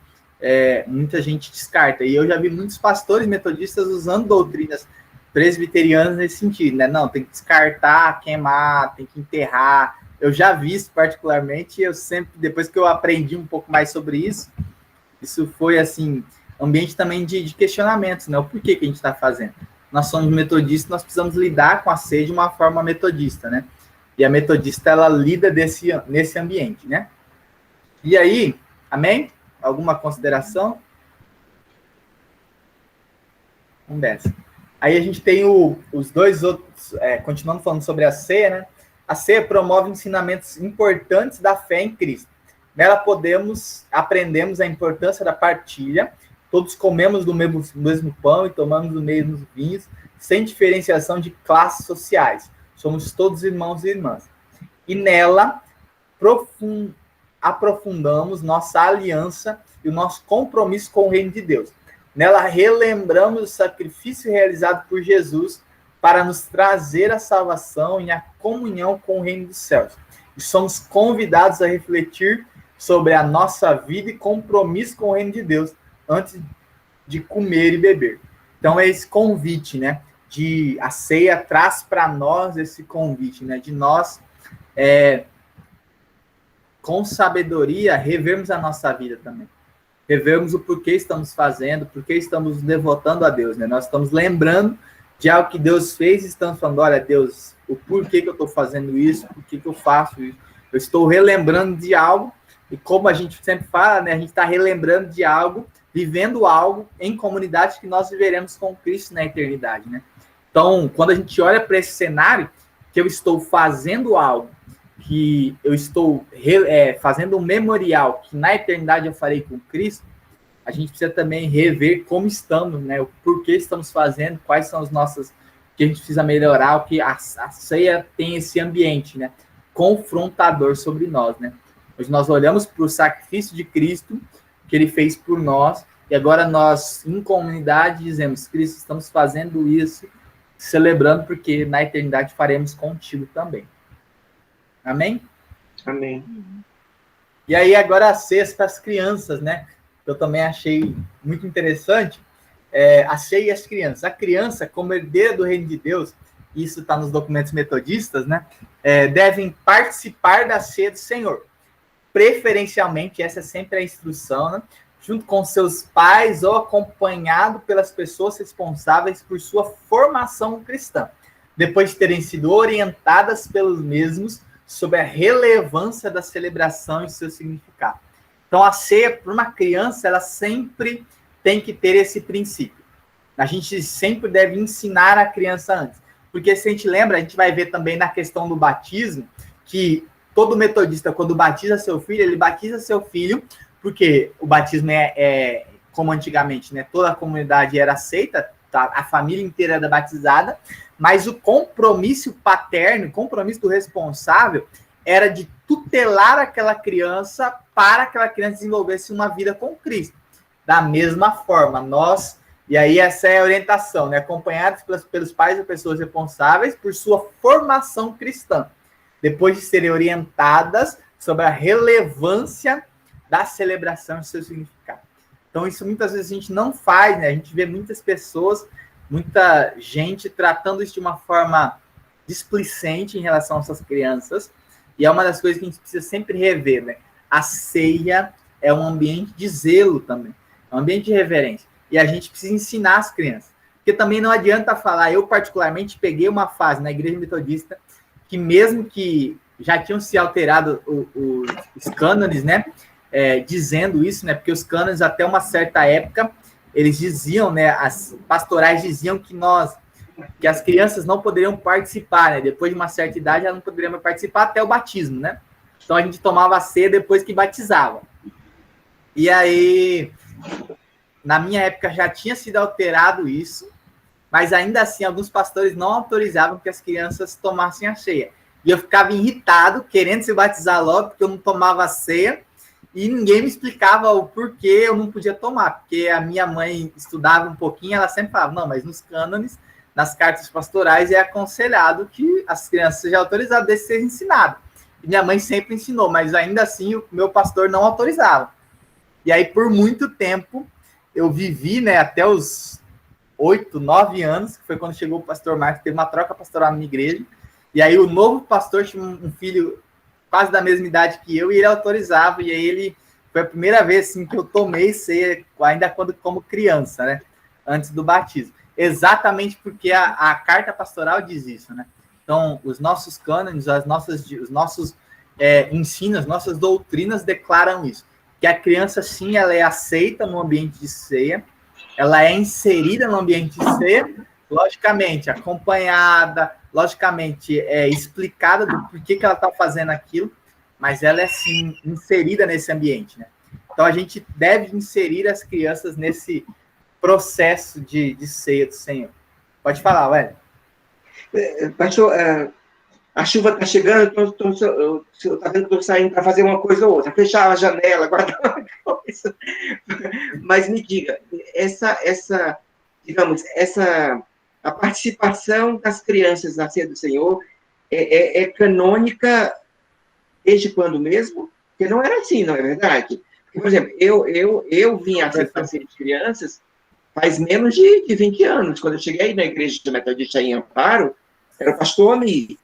muita gente descarta. E eu já vi muitos pastores metodistas usando doutrinas presbiterianas nesse sentido, né? Não, tem que descartar, queimar, tem que enterrar. Eu já vi isso particularmente, e eu sempre, depois que eu aprendi um pouco mais sobre isso foi, assim, ambiente também de questionamentos, né? O porquê que a gente está fazendo. Nós somos metodistas, nós precisamos lidar com a ceia de uma forma metodista, né? E a metodista, ela lida nesse ambiente, né? E aí, amém? Alguma consideração? Vamos dessa. Aí a gente tem os dois outros, continuando falando sobre a ceia, né? A ceia promove ensinamentos importantes da fé em Cristo. Nela aprendemos a importância da partilha, todos comemos do mesmo pão e tomamos do mesmo vinho, sem diferenciação de classes sociais. Somos todos irmãos e irmãs. E nela aprofundamos nossa aliança e o nosso compromisso com o reino de Deus. Nela relembramos o sacrifício realizado por Jesus para nos trazer a salvação e a comunhão com o reino dos céus. E somos convidados a refletir sobre a nossa vida e compromisso com o reino de Deus antes de comer e beber. Então é esse convite, né? A ceia traz para nós esse convite, né? De nós, com sabedoria, revermos a nossa vida também. Revermos o porquê estamos fazendo, porquê estamos nos devotando a Deus, né? Nós estamos lembrando de algo que Deus fez e estamos falando, olha, Deus, o porquê que eu estou fazendo isso, porquê que eu faço isso. Eu estou relembrando de algo, e como a gente sempre fala, né? A gente está relembrando de algo, vivendo algo em comunidade que nós viveremos com Cristo na eternidade, né? Então, quando a gente olha para esse cenário, que eu estou fazendo algo que eu estou fazendo um memorial que na eternidade eu farei com Cristo, a gente precisa também rever como estamos, né? O porquê estamos fazendo, quais são as nossas... que a gente precisa melhorar, o que a ceia tem esse ambiente, né? Confrontador sobre nós, né? Hoje nós olhamos para o sacrifício de Cristo, que ele fez por nós, e agora nós, em comunidade, dizemos, Cristo, estamos fazendo isso, celebrando, porque na eternidade faremos contigo também. Amém? Amém. E aí, agora a ceia para as crianças, né? Eu também achei muito interessante, a ceia e as crianças. A criança, como herdeira do reino de Deus, isso está nos documentos metodistas, né? Devem participar da ceia do Senhor. Preferencialmente, essa é sempre a instrução, né? Junto com seus pais ou acompanhado pelas pessoas responsáveis por sua formação cristã, depois de terem sido orientadas pelos mesmos sobre a relevância da celebração e seu significado. Então, a ceia, para uma criança, ela sempre tem que ter esse princípio. A gente sempre deve ensinar a criança antes. Porque, se a gente lembra, a gente vai ver também na questão do batismo, que todo metodista, quando batiza seu filho, ele batiza seu filho, porque o batismo como antigamente, né? Toda a comunidade era aceita, tá? A família inteira era batizada, mas o compromisso paterno, o compromisso do responsável, era de tutelar aquela criança para que aquela criança desenvolvesse uma vida com Cristo. Da mesma forma, nós, e aí essa é a orientação, né? Acompanhados pelos pais e pessoas responsáveis por sua formação cristã, depois de serem orientadas sobre a relevância da celebração e seu significado. Então, isso muitas vezes a gente não faz, né? A gente vê muitas pessoas, muita gente tratando isso de uma forma displicente em relação às suas crianças, e é uma das coisas que a gente precisa sempre rever, né? A ceia é um ambiente de zelo também, é um ambiente de reverência, e a gente precisa ensinar as crianças, porque também não adianta falar, eu particularmente peguei uma fase na igreja metodista, que mesmo que já tinham se alterado os cânones, né? Dizendo isso, né? Porque os cânones, até uma certa época, eles diziam, né? As pastorais diziam que as crianças não poderiam participar, né? Depois de uma certa idade, elas não poderiam participar até o batismo, né? Então a gente tomava a ceia depois que batizava. E aí, na minha época, já tinha sido alterado isso, mas ainda assim, alguns pastores não autorizavam que as crianças tomassem a ceia. E eu ficava irritado, querendo se batizar logo, porque eu não tomava a ceia, e ninguém me explicava o porquê eu não podia tomar, porque a minha mãe estudava um pouquinho, ela sempre falava, não, mas nos cânones, nas cartas pastorais, é aconselhado que as crianças sejam autorizadas desde ser ensinado. E minha mãe sempre ensinou, mas ainda assim o meu pastor não autorizava. E aí, por muito tempo, eu vivi, né, até os 8, 9 anos, que foi quando chegou o pastor Marcos, teve uma troca pastoral na minha igreja, e aí o novo pastor tinha um filho quase da mesma idade que eu, e ele autorizava, e aí foi a primeira vez assim, que eu tomei ceia, ainda como criança, né, antes do batismo. Exatamente porque a carta pastoral diz isso, né? Então, os nossos cânones, os nossos ensinos, as nossas doutrinas declaram isso, que a criança, sim, ela é aceita no ambiente de ceia, ela é inserida no ambiente de ceia, logicamente, acompanhada, logicamente, explicada do porquê que ela está fazendo aquilo, mas ela é, sim, inserida nesse ambiente, né? Então, a gente deve inserir as crianças nesse processo de ceia do Senhor. Pode falar, Ué. Pastor, a chuva está chegando, então eu está vendo que eu estou saindo para fazer uma coisa ou outra, fechar a janela, guardar uma coisa. Mas me diga, a participação das crianças na ceia do Senhor é canônica desde quando mesmo? Porque não era assim, não é verdade? Porque, por exemplo, eu vim à ceia de crianças faz menos de 20 anos. Quando eu cheguei na igreja de metodista em Amparo, era o pastor Ami,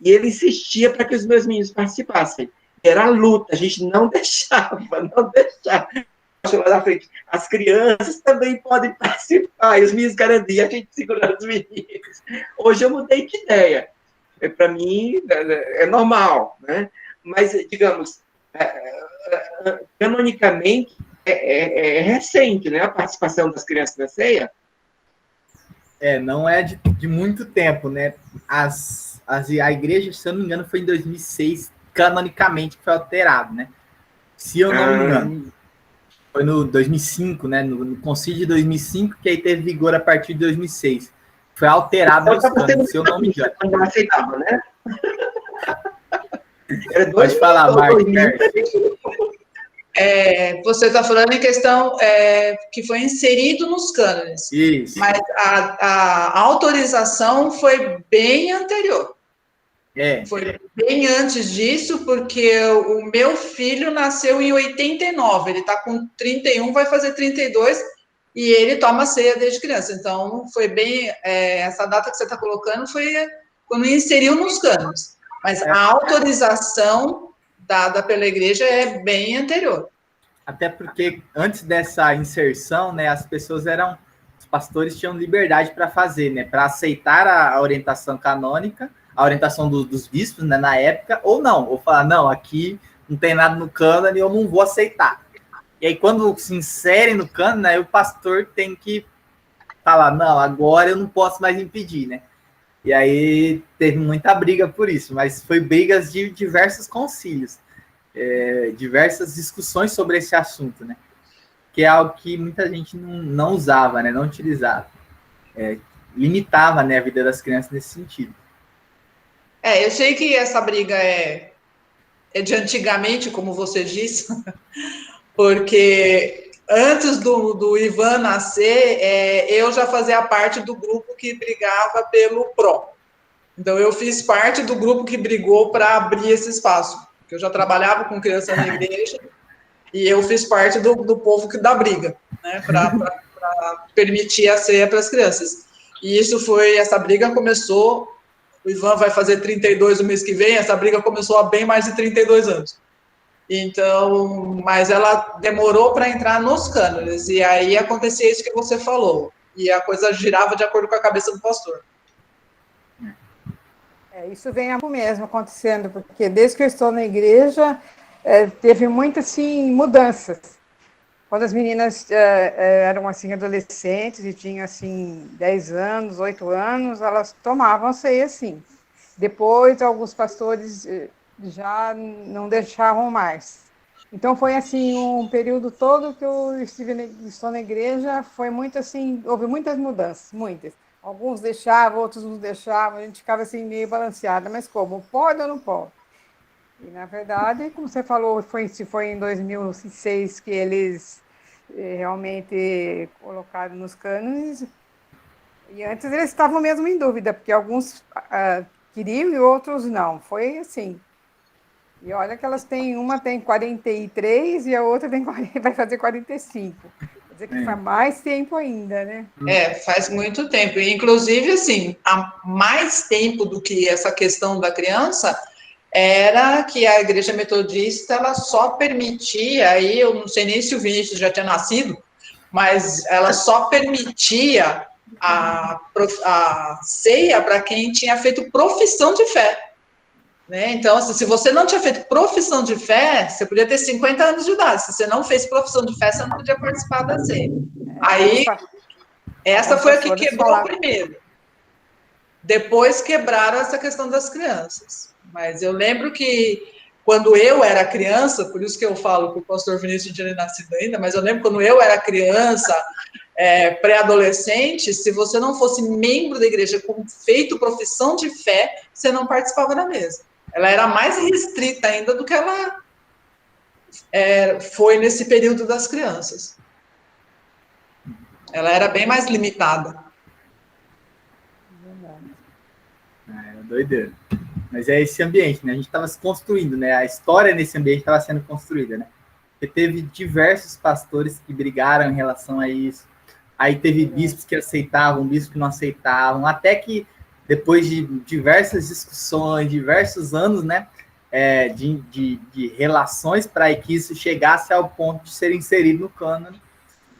e ele insistia para que os meus meninos participassem. Era a luta, a gente não deixava. Da frente, as crianças também podem participar, e os meninos garantiam, a gente segurando os meninos. Hoje eu mudei de ideia. Para mim, é normal, né? Mas, digamos, canonicamente, é recente, né? A participação das crianças na ceia. Não é de muito tempo, né? A igreja, se eu não me engano, foi em 2006, canonicamente que foi alterado, né? Se eu não me engano. Foi no 2005, né? No Concílio de 2005, que aí teve vigor a partir de 2006. Foi alterado nos cânones, se eu não me engano. Não aceitava, né? Pode falar, Marcos. Você está falando em questão que foi inserido nos cânones. Isso. Mas a autorização foi bem anterior. Foi bem antes disso, porque o meu filho nasceu em 89, ele está com 31, vai fazer 32, e ele toma ceia desde criança. Então, foi bem... essa data que você está colocando foi quando inseriu nos cânones. Mas a autorização dada pela igreja é bem anterior. Até porque antes dessa inserção, né, as pessoas os pastores tinham liberdade para fazer, né, para aceitar a orientação canônica, a orientação dos bispos, né, na época, ou não, ou falar, não, aqui não tem nada no cânone, eu não vou aceitar. E aí, quando se insere no cânone, né, o pastor tem que falar, não, agora eu não posso mais impedir, né? E aí teve muita briga por isso, mas foi brigas de diversos concílios, diversas discussões sobre esse assunto, né? Que é algo que muita gente não usava, né? Não utilizava. Limitava, né, a vida das crianças nesse sentido. Eu sei que essa briga é de antigamente, como você disse, porque antes do Ivan nascer, eu já fazia parte do grupo que brigava pelo PRO. Então, eu fiz parte do grupo que brigou para abrir esse espaço. Eu já trabalhava com criança na igreja e eu fiz parte do povo da briga, né, para permitir a ceia para as crianças. E essa briga começou... O Ivan vai fazer 32 no mês que vem, essa briga começou há bem mais de 32 anos. Então, mas ela demorou para entrar nos cânones, e aí acontecia isso que você falou, e a coisa girava de acordo com a cabeça do pastor. Isso vem mesmo acontecendo, porque desde que eu estou na igreja, teve muitas, assim, mudanças. Quando as meninas eram, assim, adolescentes e tinham, assim, 10 anos, 8 anos, elas tomavam ceia, sim. Depois, alguns pastores já não deixavam mais. Então, foi, assim, um período todo que eu estou na igreja, foi muito, assim, houve muitas mudanças, muitas. Alguns deixavam, outros não deixavam, a gente ficava, assim, meio balanceada. Mas como? Pode ou não pode? E, na verdade, como você falou, foi em 2006 que eles realmente colocaram nos cânones, e antes eles estavam mesmo em dúvida, porque alguns queriam e outros não. Foi assim. E olha que uma tem 43 e a outra vai fazer 45. Quer dizer que faz mais tempo ainda, né? Faz muito tempo. E, inclusive, assim, há mais tempo do que essa questão da criança... era que a igreja metodista ela só permitia, aí eu não sei nem se o Vinícius já tinha nascido, mas ela só permitia a ceia para quem tinha feito profissão de fé. Né? Então, assim, se você não tinha feito profissão de fé, você podia ter 50 anos de idade. Se você não fez profissão de fé, você não podia participar da ceia. Aí, essa foi a que quebrou primeiro. Depois quebraram essa questão das crianças. Mas eu lembro que quando eu era criança, por isso que eu falo que o pastor Vinícius não tinha nascido ainda, mas eu lembro quando eu era criança, pré-adolescente, se você não fosse membro da igreja com feito profissão de fé, você não participava da mesa. Ela era mais restrita ainda do que ela foi nesse período das crianças. Ela era bem mais limitada. Era doideira. Mas é esse ambiente, né? A gente estava se construindo, né? A história nesse ambiente estava sendo construída, né? Porque teve diversos pastores que brigaram em relação a isso. Aí teve bispos que aceitavam, bispos que não aceitavam, até que depois de diversas discussões, diversos anos, né? De relações para que isso chegasse ao ponto de ser inserido no cânone.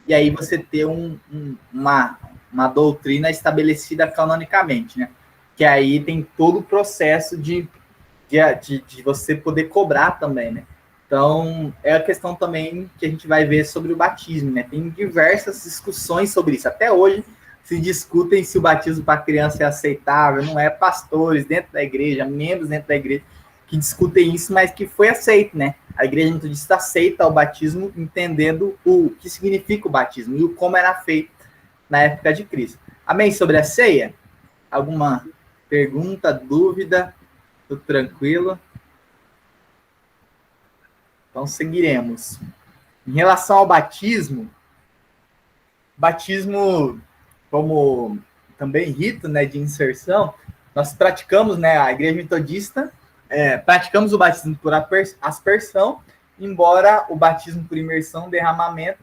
E aí você ter uma doutrina estabelecida canonicamente, né? Que aí tem todo o processo de você poder cobrar também, né? Então, é a questão também que a gente vai ver sobre o batismo, né? Tem diversas discussões sobre isso. Até hoje se discutem se o batismo para criança é aceitável, não é? Pastores dentro da igreja, membros dentro da igreja, que discutem isso, mas que foi aceito, né? A Igreja Metodista aceita o batismo, entendendo o que significa o batismo e o como era feito na época de Cristo. Amém? Sobre a ceia? Alguma pergunta, dúvida? Tudo tranquilo? Então, seguiremos. Em relação ao batismo, como também rito, né, de inserção, nós praticamos, né, a Igreja Metodista, praticamos o batismo por aspersão, embora o batismo por imersão, derramamento,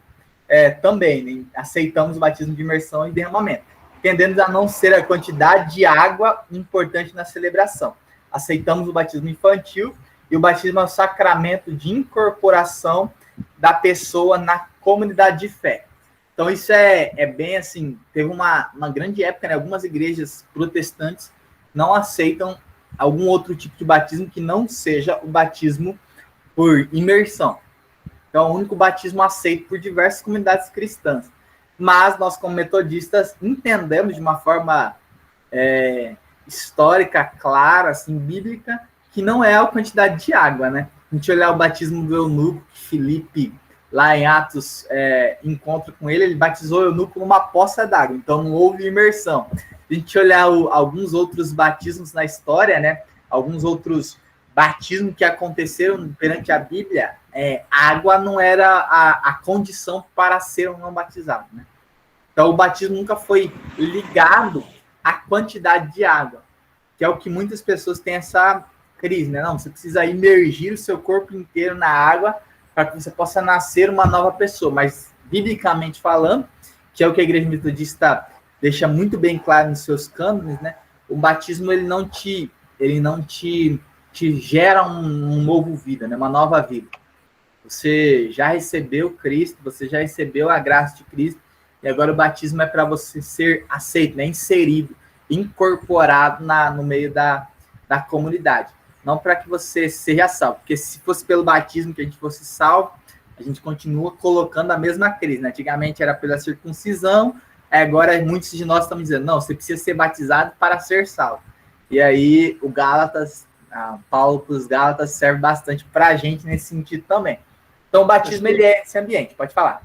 também, né, aceitamos o batismo de imersão e derramamento, tendendo a não ser a quantidade de água importante na celebração. Aceitamos o batismo infantil e o batismo é o sacramento de incorporação da pessoa na comunidade de fé. Então, isso é bem assim, teve uma grande época, né? Algumas igrejas protestantes não aceitam algum outro tipo de batismo que não seja o batismo por imersão. Então, é o único batismo aceito por diversas comunidades cristãs. Mas nós, como metodistas, entendemos de uma forma histórica, clara, assim, bíblica, que não é a quantidade de água, né? A gente olhar o batismo do eunuco, Filipe, lá em Atos, encontro com ele batizou o eunuco numa poça d'água, então não houve imersão. A gente olhar alguns outros batismos na história, né? Alguns outros batismos que aconteceram perante a Bíblia, água não era a condição para ser ou não batizado, né? Então o batismo nunca foi ligado à quantidade de água, que é o que muitas pessoas têm essa crise, né? Não, você precisa imergir o seu corpo inteiro na água para que você possa nascer uma nova pessoa. Mas, biblicamente falando, que é o que a Igreja Metodista deixa muito bem claro nos seus cânones, né? O batismo, ele não te gera um novo vida, né? Uma nova vida. Você já recebeu Cristo, você já recebeu a graça de Cristo, e agora o batismo é para você ser aceito, né? Inserido, incorporado no meio da comunidade. Não para que você seja salvo, porque se fosse pelo batismo que a gente fosse salvo, a gente continua colocando a mesma crise, né? Antigamente era pela circuncisão, agora muitos de nós estamos dizendo, não, você precisa ser batizado para ser salvo. E aí o Paulo para os Gálatas serve bastante para a gente nesse sentido também. Então o batismo, ele é esse ambiente, pode falar.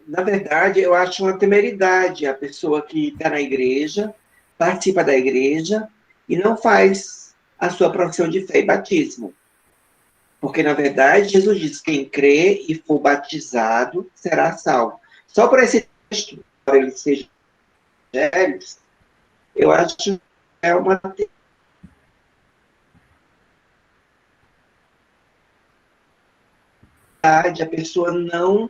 Na verdade, eu acho uma temeridade a pessoa que está na igreja, participa da igreja e não faz a sua profissão de fé e batismo. Porque, na verdade, Jesus diz que quem crê e for batizado será salvo. Só por esse texto, para ele seja evangélicos, eu acho que é uma a pessoa não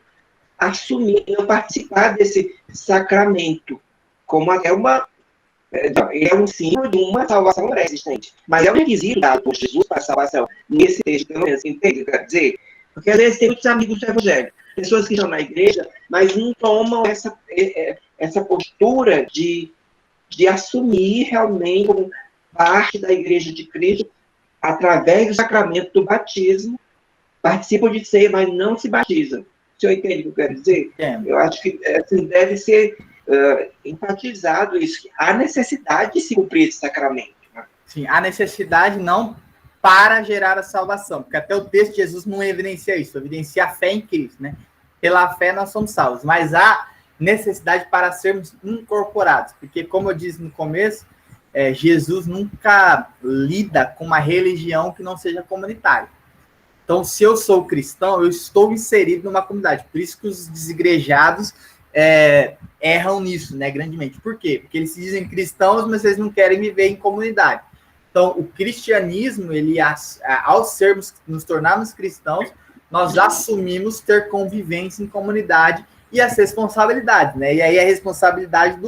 assumir, não participar desse sacramento, como é um símbolo de uma salvação pré-existente. Mas é um requisito dado por Jesus para a salvação. Nesse texto, pelo menos, entende o que eu quero dizer? Porque às vezes tem muitos amigos do Evangelho, pessoas que estão na igreja, mas não tomam essa postura de assumir realmente como parte da igreja de Cristo, através do sacramento do batismo, participam de ceia, mas não se batizam. O senhor entende o que eu quero dizer? Eu acho que assim, deve ser enfatizado isso, há necessidade de se cumprir esse sacramento. Né? Sim, há necessidade não para gerar a salvação, porque até o texto de Jesus não evidencia isso, evidencia a fé em Cristo, né? Pela fé nós somos salvos, mas há necessidade para sermos incorporados, porque como eu disse no começo, Jesus nunca lida com uma religião que não seja comunitária. Então, se eu sou cristão, eu estou inserido numa comunidade, por isso que os desigrejados erram nisso, né, grandemente. Por quê? Porque eles se dizem cristãos, mas eles não querem viver em comunidade. Então, o cristianismo, ele, ao nos tornarmos cristãos, nós assumimos ter convivência em comunidade e as responsabilidades, né? E aí a responsabilidade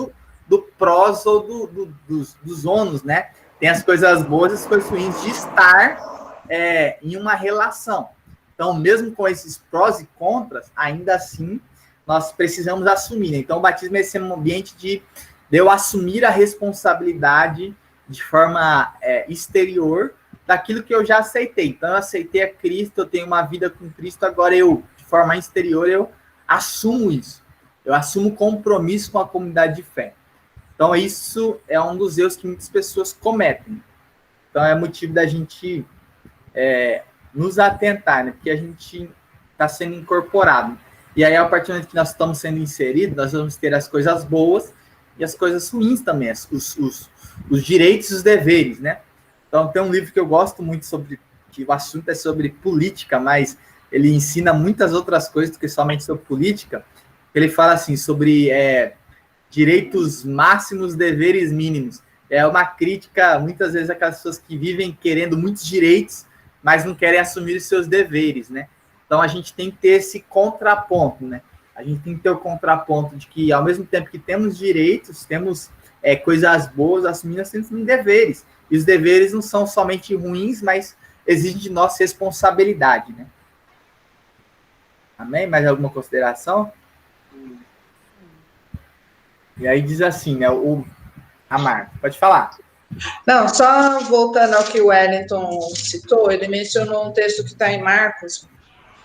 do prós ou dos ônus, né? Tem as coisas boas e as coisas ruins de estar em uma relação. Então, mesmo com esses prós e contras, ainda assim, nós precisamos assumir. Né? Então, o batismo é esse ambiente de eu assumir a responsabilidade de forma exterior daquilo que eu já aceitei. Então, eu aceitei a Cristo, eu tenho uma vida com Cristo, agora de forma exterior, eu assumo isso. Eu assumo compromisso com a comunidade de fé. Então, isso é um dos erros que muitas pessoas cometem. Então, é motivo da gente nos atentar, né? Porque a gente está sendo incorporado. E aí, a partir do momento que nós estamos sendo inseridos, nós vamos ter as coisas boas e as coisas ruins também, os direitos e os deveres, né? Então, tem um livro que eu gosto muito que o assunto é sobre política, mas ele ensina muitas outras coisas do que somente sobre política. Ele fala assim, sobre direitos máximos, deveres mínimos. É uma crítica, muitas vezes, àquelas pessoas que vivem querendo muitos direitos, mas não querem assumir os seus deveres, né? Então, a gente tem que ter esse contraponto, né? A gente tem que ter o contraponto de que, ao mesmo tempo que temos direitos, temos coisas boas, assumir nós temos deveres. E os deveres não são somente ruins, mas exigem de nós responsabilidade, né? Amém? Mais alguma consideração? E aí diz assim, né? A Marta, pode falar. Não, só voltando ao que o Wellington citou, ele mencionou um texto que está em Marcos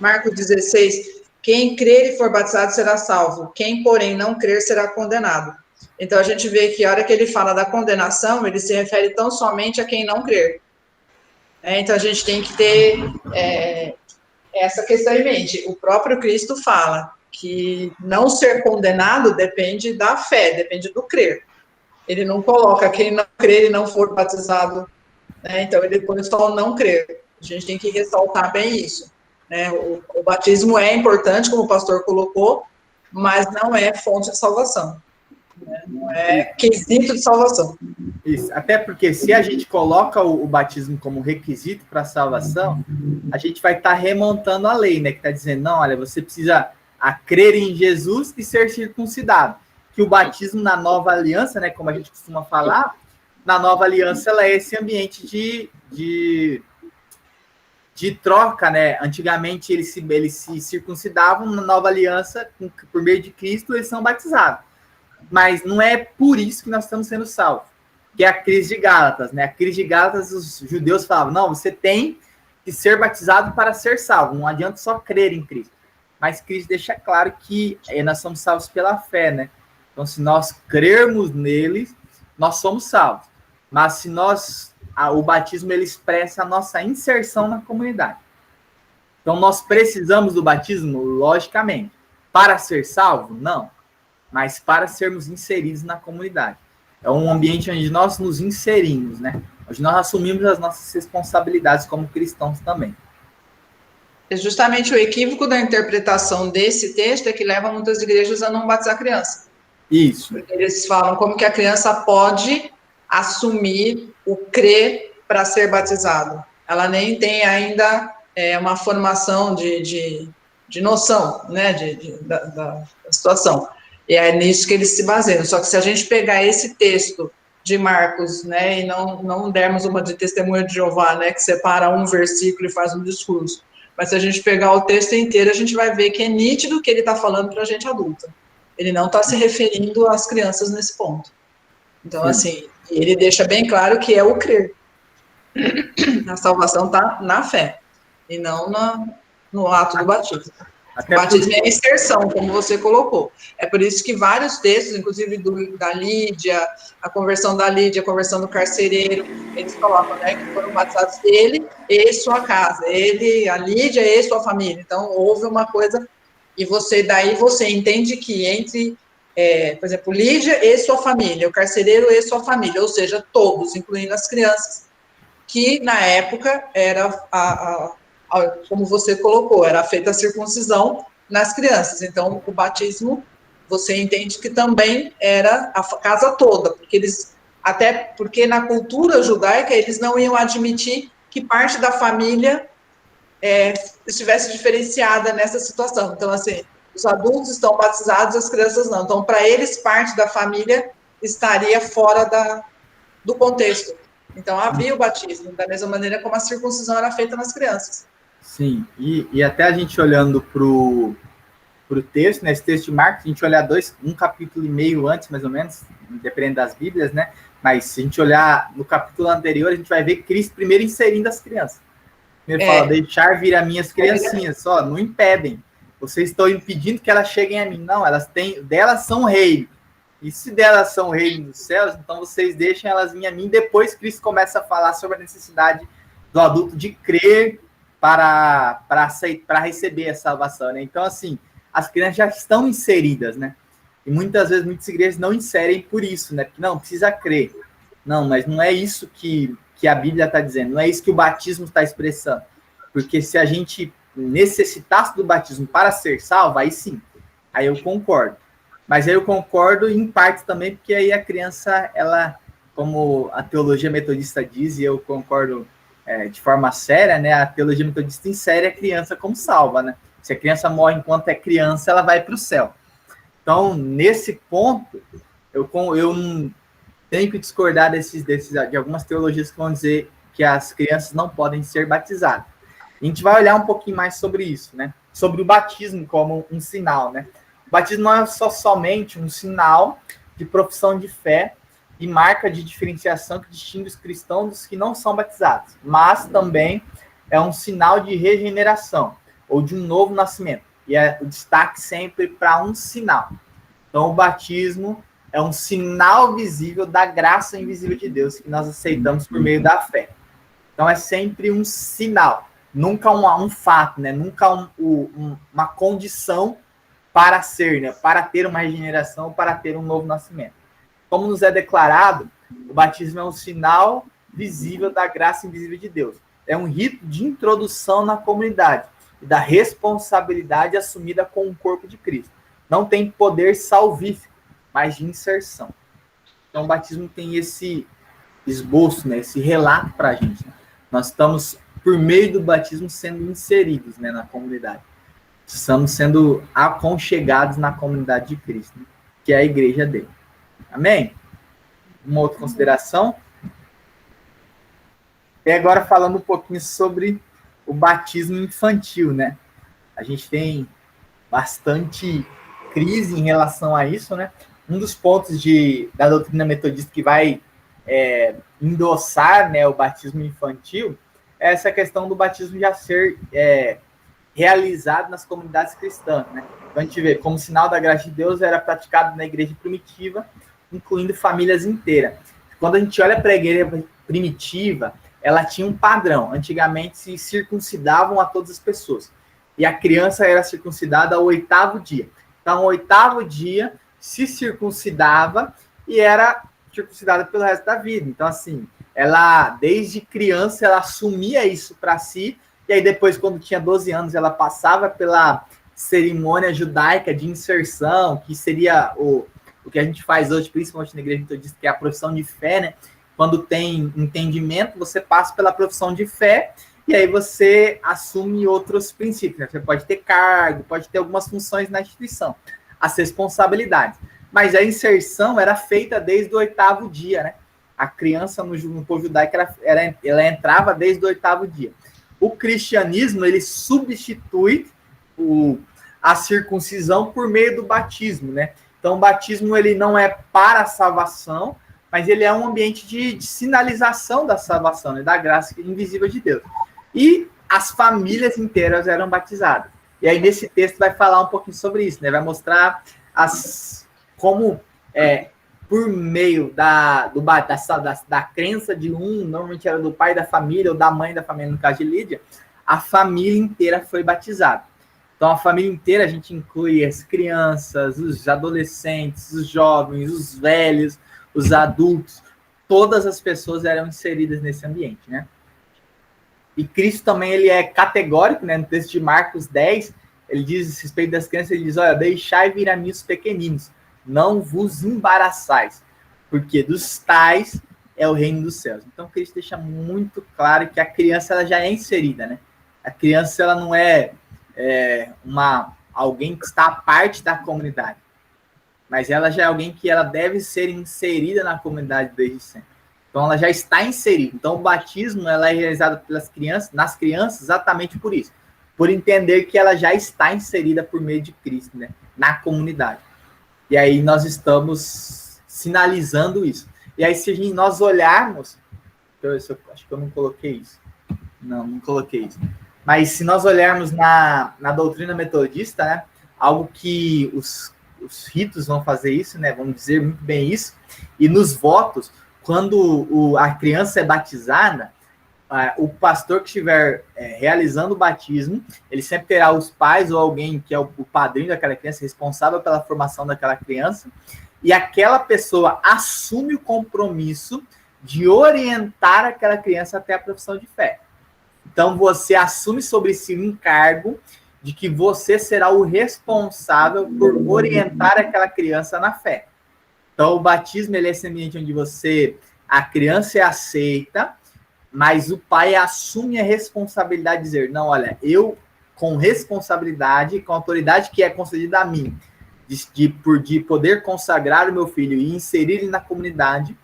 16, quem crer e for batizado será salvo, quem, porém, não crer será condenado. Então, a gente vê que a hora que ele fala da condenação, ele se refere tão somente a quem não crer. Então, a gente tem que ter essa questão em mente. O próprio Cristo fala que não ser condenado depende da fé, depende do crer. Ele não coloca quem não crer e não for batizado, né? Então, ele põe só o não crer. A gente tem que ressaltar bem isso, né? O batismo é importante, como o pastor colocou, mas não é fonte de salvação, né? Não é quesito de salvação. Isso, até porque se a gente coloca o batismo como requisito para a salvação, a gente vai estar remontando a lei, né? Que está dizendo, não, olha, você precisa crer em Jesus e ser circuncidado. Que o batismo na nova aliança, né, como a gente costuma falar, na nova aliança ela é esse ambiente de troca, né? Antigamente eles se circuncidavam, na nova aliança, por meio de Cristo, eles são batizados. Mas não é por isso que nós estamos sendo salvos, que é a crise de Gálatas, né? A crise de Gálatas, os judeus falavam, não, você tem que ser batizado para ser salvo, não adianta só crer em Cristo. Mas Cristo deixa claro que nós somos salvos pela fé, né? Então, se nós crermos neles, nós somos salvos. Mas se o batismo ele expressa a nossa inserção na comunidade. Então, nós precisamos do batismo, logicamente. Para ser salvo? Não. Mas para sermos inseridos na comunidade. É um ambiente onde nós nos inserimos, né? Onde nós assumimos as nossas responsabilidades como cristãos também. É justamente o equívoco da interpretação desse texto é que leva muitas igrejas a não batizar a criança. Isso. Porque eles falam como que a criança pode assumir o crer para ser batizado. Ela nem tem ainda uma formação de noção, né, da situação. E é nisso que eles se baseiam. Só que se a gente pegar esse texto de Marcos, né, e não dermos uma de Testemunha de Jeová, né, que separa um versículo e faz um discurso, mas se a gente pegar o texto inteiro, a gente vai ver que é nítido que ele está falando para a gente adulta. Ele não está se referindo às crianças nesse ponto. Então, assim, ele deixa bem claro que é o crer. A salvação está na fé, e não no ato do batismo. O batismo é a inserção, como você colocou. É por isso que vários textos, inclusive da Lídia, a conversão da Lídia, a conversão do carcereiro, eles colocam, né, que foram batizados ele e sua casa, a Lídia e sua família. Então, houve uma coisa... E daí você entende que entre, por exemplo, Lídia e sua família, o carcereiro e sua família, ou seja, todos, incluindo as crianças, que na época era, como você colocou, era feita a circuncisão nas crianças. Então, o batismo, você entende que também era a casa toda, até porque na cultura judaica eles não iam admitir que parte da família estivesse diferenciada nessa situação. Então, assim, os adultos estão batizados, as crianças não. Então, para eles, parte da família estaria fora do contexto. Então, havia o batismo, da mesma maneira como a circuncisão era feita nas crianças. Sim, e até a gente olhando para o texto, né, esse texto de Marcos, a gente olhar um capítulo e meio antes, mais ou menos, dependendo das Bíblias, né? Mas se a gente olhar no capítulo anterior, a gente vai ver Cristo primeiro inserindo as crianças. Ele fala, deixar vir as minhas criancinhas, só, não impedem. Vocês estão impedindo que elas cheguem a mim. Não, delas são rei. E se delas são o reino dos céus, então vocês deixem elas virem a mim. Depois Cristo começa a falar sobre a necessidade do adulto de crer para receber a salvação, né? Então, assim, as crianças já estão inseridas, né? E muitas vezes, muitas igrejas não inserem por isso, né? Porque não, precisa crer. Não, mas não é isso que a Bíblia está dizendo, não é isso que o batismo está expressando. Porque se a gente necessitasse do batismo para ser salvo, aí sim, aí eu concordo. Mas aí eu concordo em parte também, porque aí a criança, ela, como a teologia metodista diz, e eu concordo de forma séria, né? A teologia metodista insere a criança como salva, né? Se a criança morre enquanto é criança, ela vai para o céu. Então, nesse ponto, eu tenho que discordar de algumas teologias que vão dizer que as crianças não podem ser batizadas. A gente vai olhar um pouquinho mais sobre isso, né? Sobre o batismo como um sinal, né? O batismo não é somente um sinal de profissão de fé e marca de diferenciação que distingue os cristãos dos que não são batizados, mas também é um sinal de regeneração ou de um novo nascimento. E é o destaque sempre para um sinal. Então, o batismo é um sinal visível da graça invisível de Deus que nós aceitamos por meio da fé. Então, é sempre um sinal. Nunca um fato, né? Nunca uma condição para ser, né? Para ter uma regeneração, para ter um novo nascimento. Como nos é declarado, o batismo é um sinal visível da graça invisível de Deus. É um rito de introdução na comunidade e da responsabilidade assumida com o corpo de Cristo. Não tem poder salvífico, mas de inserção. Então, o batismo tem esse esboço, né? Esse relato para a gente, né? Nós estamos, por meio do batismo, sendo inseridos, né, na comunidade. Estamos sendo aconchegados na comunidade de Cristo, né, que é a igreja dele. Amém? Uma outra consideração? E agora falando um pouquinho sobre o batismo infantil, né? A gente tem bastante crise em relação a isso, né? Um dos pontos da doutrina metodista que vai endossar, né, o batismo infantil é essa questão do batismo já ser realizado nas comunidades cristãs, né? Então a gente vê como sinal da graça de Deus era praticado na igreja primitiva, incluindo famílias inteiras. Quando a gente olha para a igreja primitiva, ela tinha um padrão. Antigamente se circuncidavam a todas as pessoas. E a criança era circuncidada ao 8º dia. Então, ao 8º dia, se circuncidava e era circuncidada pelo resto da vida. Então, assim, ela, desde criança, ela assumia isso para si. E aí, depois, quando tinha 12 anos, ela passava pela cerimônia judaica de inserção, que seria o que a gente faz hoje, principalmente na igreja metodista, que é a profissão de fé, né? Quando tem entendimento, você passa pela profissão de fé e aí você assume outros princípios, né? Você pode ter cargo, pode ter algumas funções na instituição, as responsabilidades. Mas a inserção era feita desde o 8º dia, né? A criança no povo judaico, ela entrava desde o 8º dia. O cristianismo, ele substitui a circuncisão por meio do batismo, né? Então, o batismo, ele não é para a salvação, mas ele é um ambiente de sinalização da salvação, né? Da graça invisível de Deus. E as famílias inteiras eram batizadas. E aí, nesse texto, vai falar um pouquinho sobre isso, né? Vai mostrar como, por meio da crença de normalmente era do pai da família ou da mãe da família, no caso de Lídia, a família inteira foi batizada. Então, a família inteira, a gente inclui as crianças, os adolescentes, os jovens, os velhos, os adultos, todas as pessoas eram inseridas nesse ambiente, né? E Cristo também, ele é categórico, né? No texto de Marcos 10, ele diz, a respeito das crianças, ele diz, olha, deixai vir a mim os pequeninos, não vos embaraçais, porque dos tais é o reino dos céus. Então, Cristo deixa muito claro que a criança, ela já é inserida, né? A criança, ela não é alguém que está à parte da comunidade, mas ela já é alguém que ela deve ser inserida na comunidade desde sempre. Então, ela já está inserida. Então, o batismo, ela é realizado nas crianças exatamente por isso, por entender que ela já está inserida por meio de Cristo, né, na comunidade. E aí nós estamos sinalizando isso. E aí, se nós olharmos, acho que eu não coloquei isso. Não coloquei isso. Mas se nós olharmos na doutrina metodista, né, algo que os ritos vão fazer isso, né? Vamos dizer muito bem isso. E nos votos, quando a criança é batizada, o pastor que estiver realizando o batismo, ele sempre terá os pais ou alguém que é o padrinho daquela criança, responsável pela formação daquela criança, e aquela pessoa assume o compromisso de orientar aquela criança até a profissão de fé. Então, você assume sobre si um encargo de que você será o responsável por orientar aquela criança na fé. Então, o batismo ele é esse ambiente onde a criança é aceita, mas o pai assume a responsabilidade de dizer, não, olha, eu, com responsabilidade, com autoridade que é concedida a mim, de poder consagrar o meu filho e inserir ele na comunidade,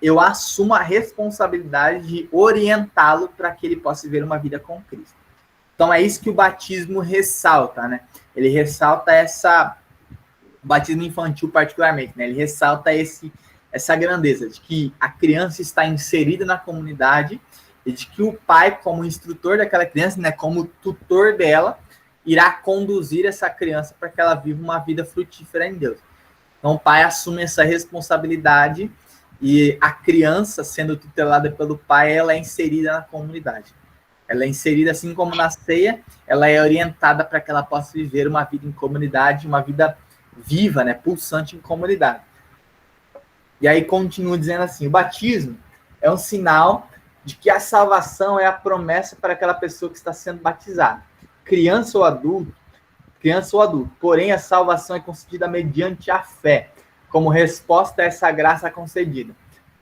eu assumo a responsabilidade de orientá-lo para que ele possa viver uma vida com Cristo. Então, é isso que o batismo ressalta, né? Ele ressalta o batismo infantil particularmente, né? Ele ressalta essa grandeza de que a criança está inserida na comunidade e de que o pai, como instrutor daquela criança, né, como tutor dela, irá conduzir essa criança para que ela viva uma vida frutífera em Deus. Então, o pai assume essa responsabilidade e a criança, sendo tutelada pelo pai, ela é inserida na comunidade. Ela é inserida, assim como na ceia, ela é orientada para que ela possa viver uma vida em comunidade, uma vida viva, né, pulsante em comunidade. E aí continua dizendo assim, o batismo é um sinal de que a salvação é a promessa para aquela pessoa que está sendo batizada. Criança ou adulto, porém a salvação é concedida mediante a fé, como resposta a essa graça concedida.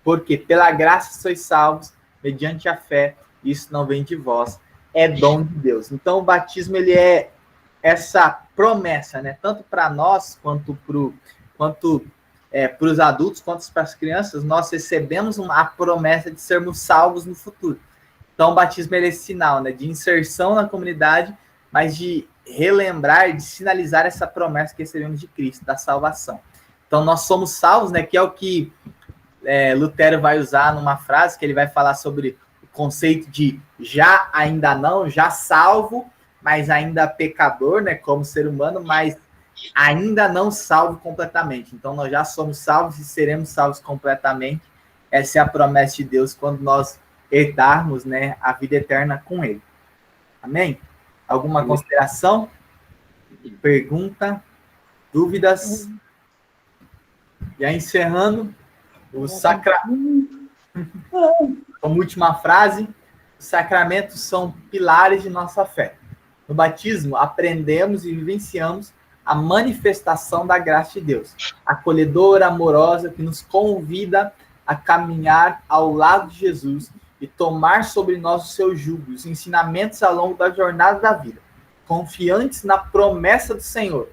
Porque pela graça sois salvos, mediante a fé, isso não vem de vós, é dom de Deus. Então o batismo ele é essa promessa, né? Tanto para nós, quanto para os adultos, quanto para as crianças, nós recebemos a promessa de sermos salvos no futuro. Então o batismo ele é esse sinal, né? De inserção na comunidade, mas de relembrar, de sinalizar essa promessa que recebemos de Cristo, da salvação. Então nós somos salvos, né? Que é o que Lutero vai usar numa frase, que ele vai falar sobre o conceito de já, ainda não, já salvo, mas ainda pecador, né? Como ser humano, mas ainda não salvo completamente. Então nós já somos salvos e seremos salvos completamente. Essa é a promessa de Deus quando nós herdarmos, né, a vida eterna com Ele. Amém? Alguma consideração? Pergunta? Dúvidas? Já encerrando o sacramento. Como última frase, os sacramentos são pilares de nossa fé. No batismo, aprendemos e vivenciamos a manifestação da graça de Deus, acolhedora, amorosa, que nos convida a caminhar ao lado de Jesus e tomar sobre nós o seu jugo, os ensinamentos ao longo da jornada da vida. Confiantes na promessa do Senhor.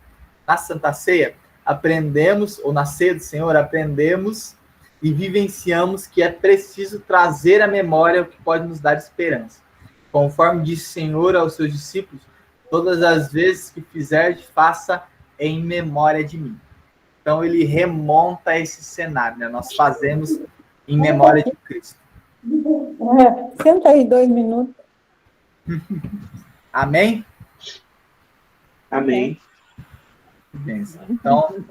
Na Santa Ceia, aprendemos, ou na Ceia do Senhor, aprendemos e vivenciamos que é preciso trazer à memória o que pode nos dar esperança. Conforme disse o Senhor aos seus discípulos, todas as vezes que fizer, faça em memória de mim. Então, ele remonta esse cenário, né? Nós fazemos em memória de Cristo. Senta aí 2 minutos. Amém? Amém. Então,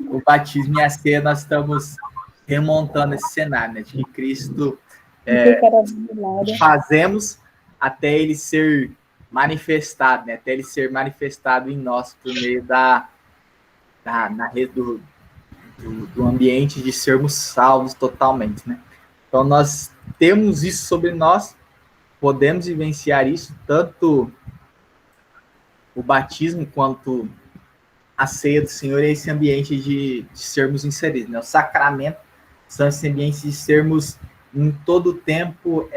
o batismo e a ceia, nós estamos remontando esse cenário, né? De que Cristo fazemos até ele ser manifestado, né? Até ele ser manifestado em nós por meio na rede do ambiente de sermos salvos totalmente, né? Então nós temos isso sobre nós, podemos vivenciar isso, tanto o batismo quanto a ceia do Senhor é esse ambiente de sermos inseridos, né? O sacramento são esse ambiente de sermos em todo o tempo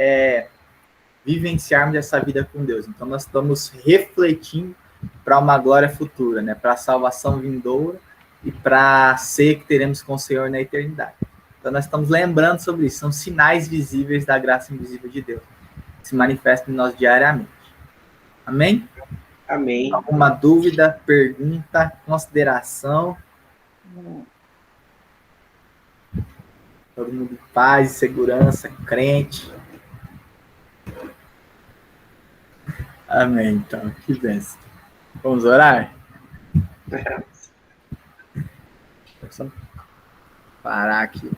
vivenciarmos essa vida com Deus. Então nós estamos refletindo para uma glória futura, né? Para a salvação vindoura e para a ceia que teremos com o Senhor na eternidade. Então nós estamos lembrando sobre isso, são sinais visíveis da graça invisível de Deus, que se manifestam em nós diariamente. Amém? Amém. Alguma dúvida, pergunta, consideração? Todo mundo em paz, segurança, crente. Amém, então, que bênção. Vamos orar? Só parar aqui.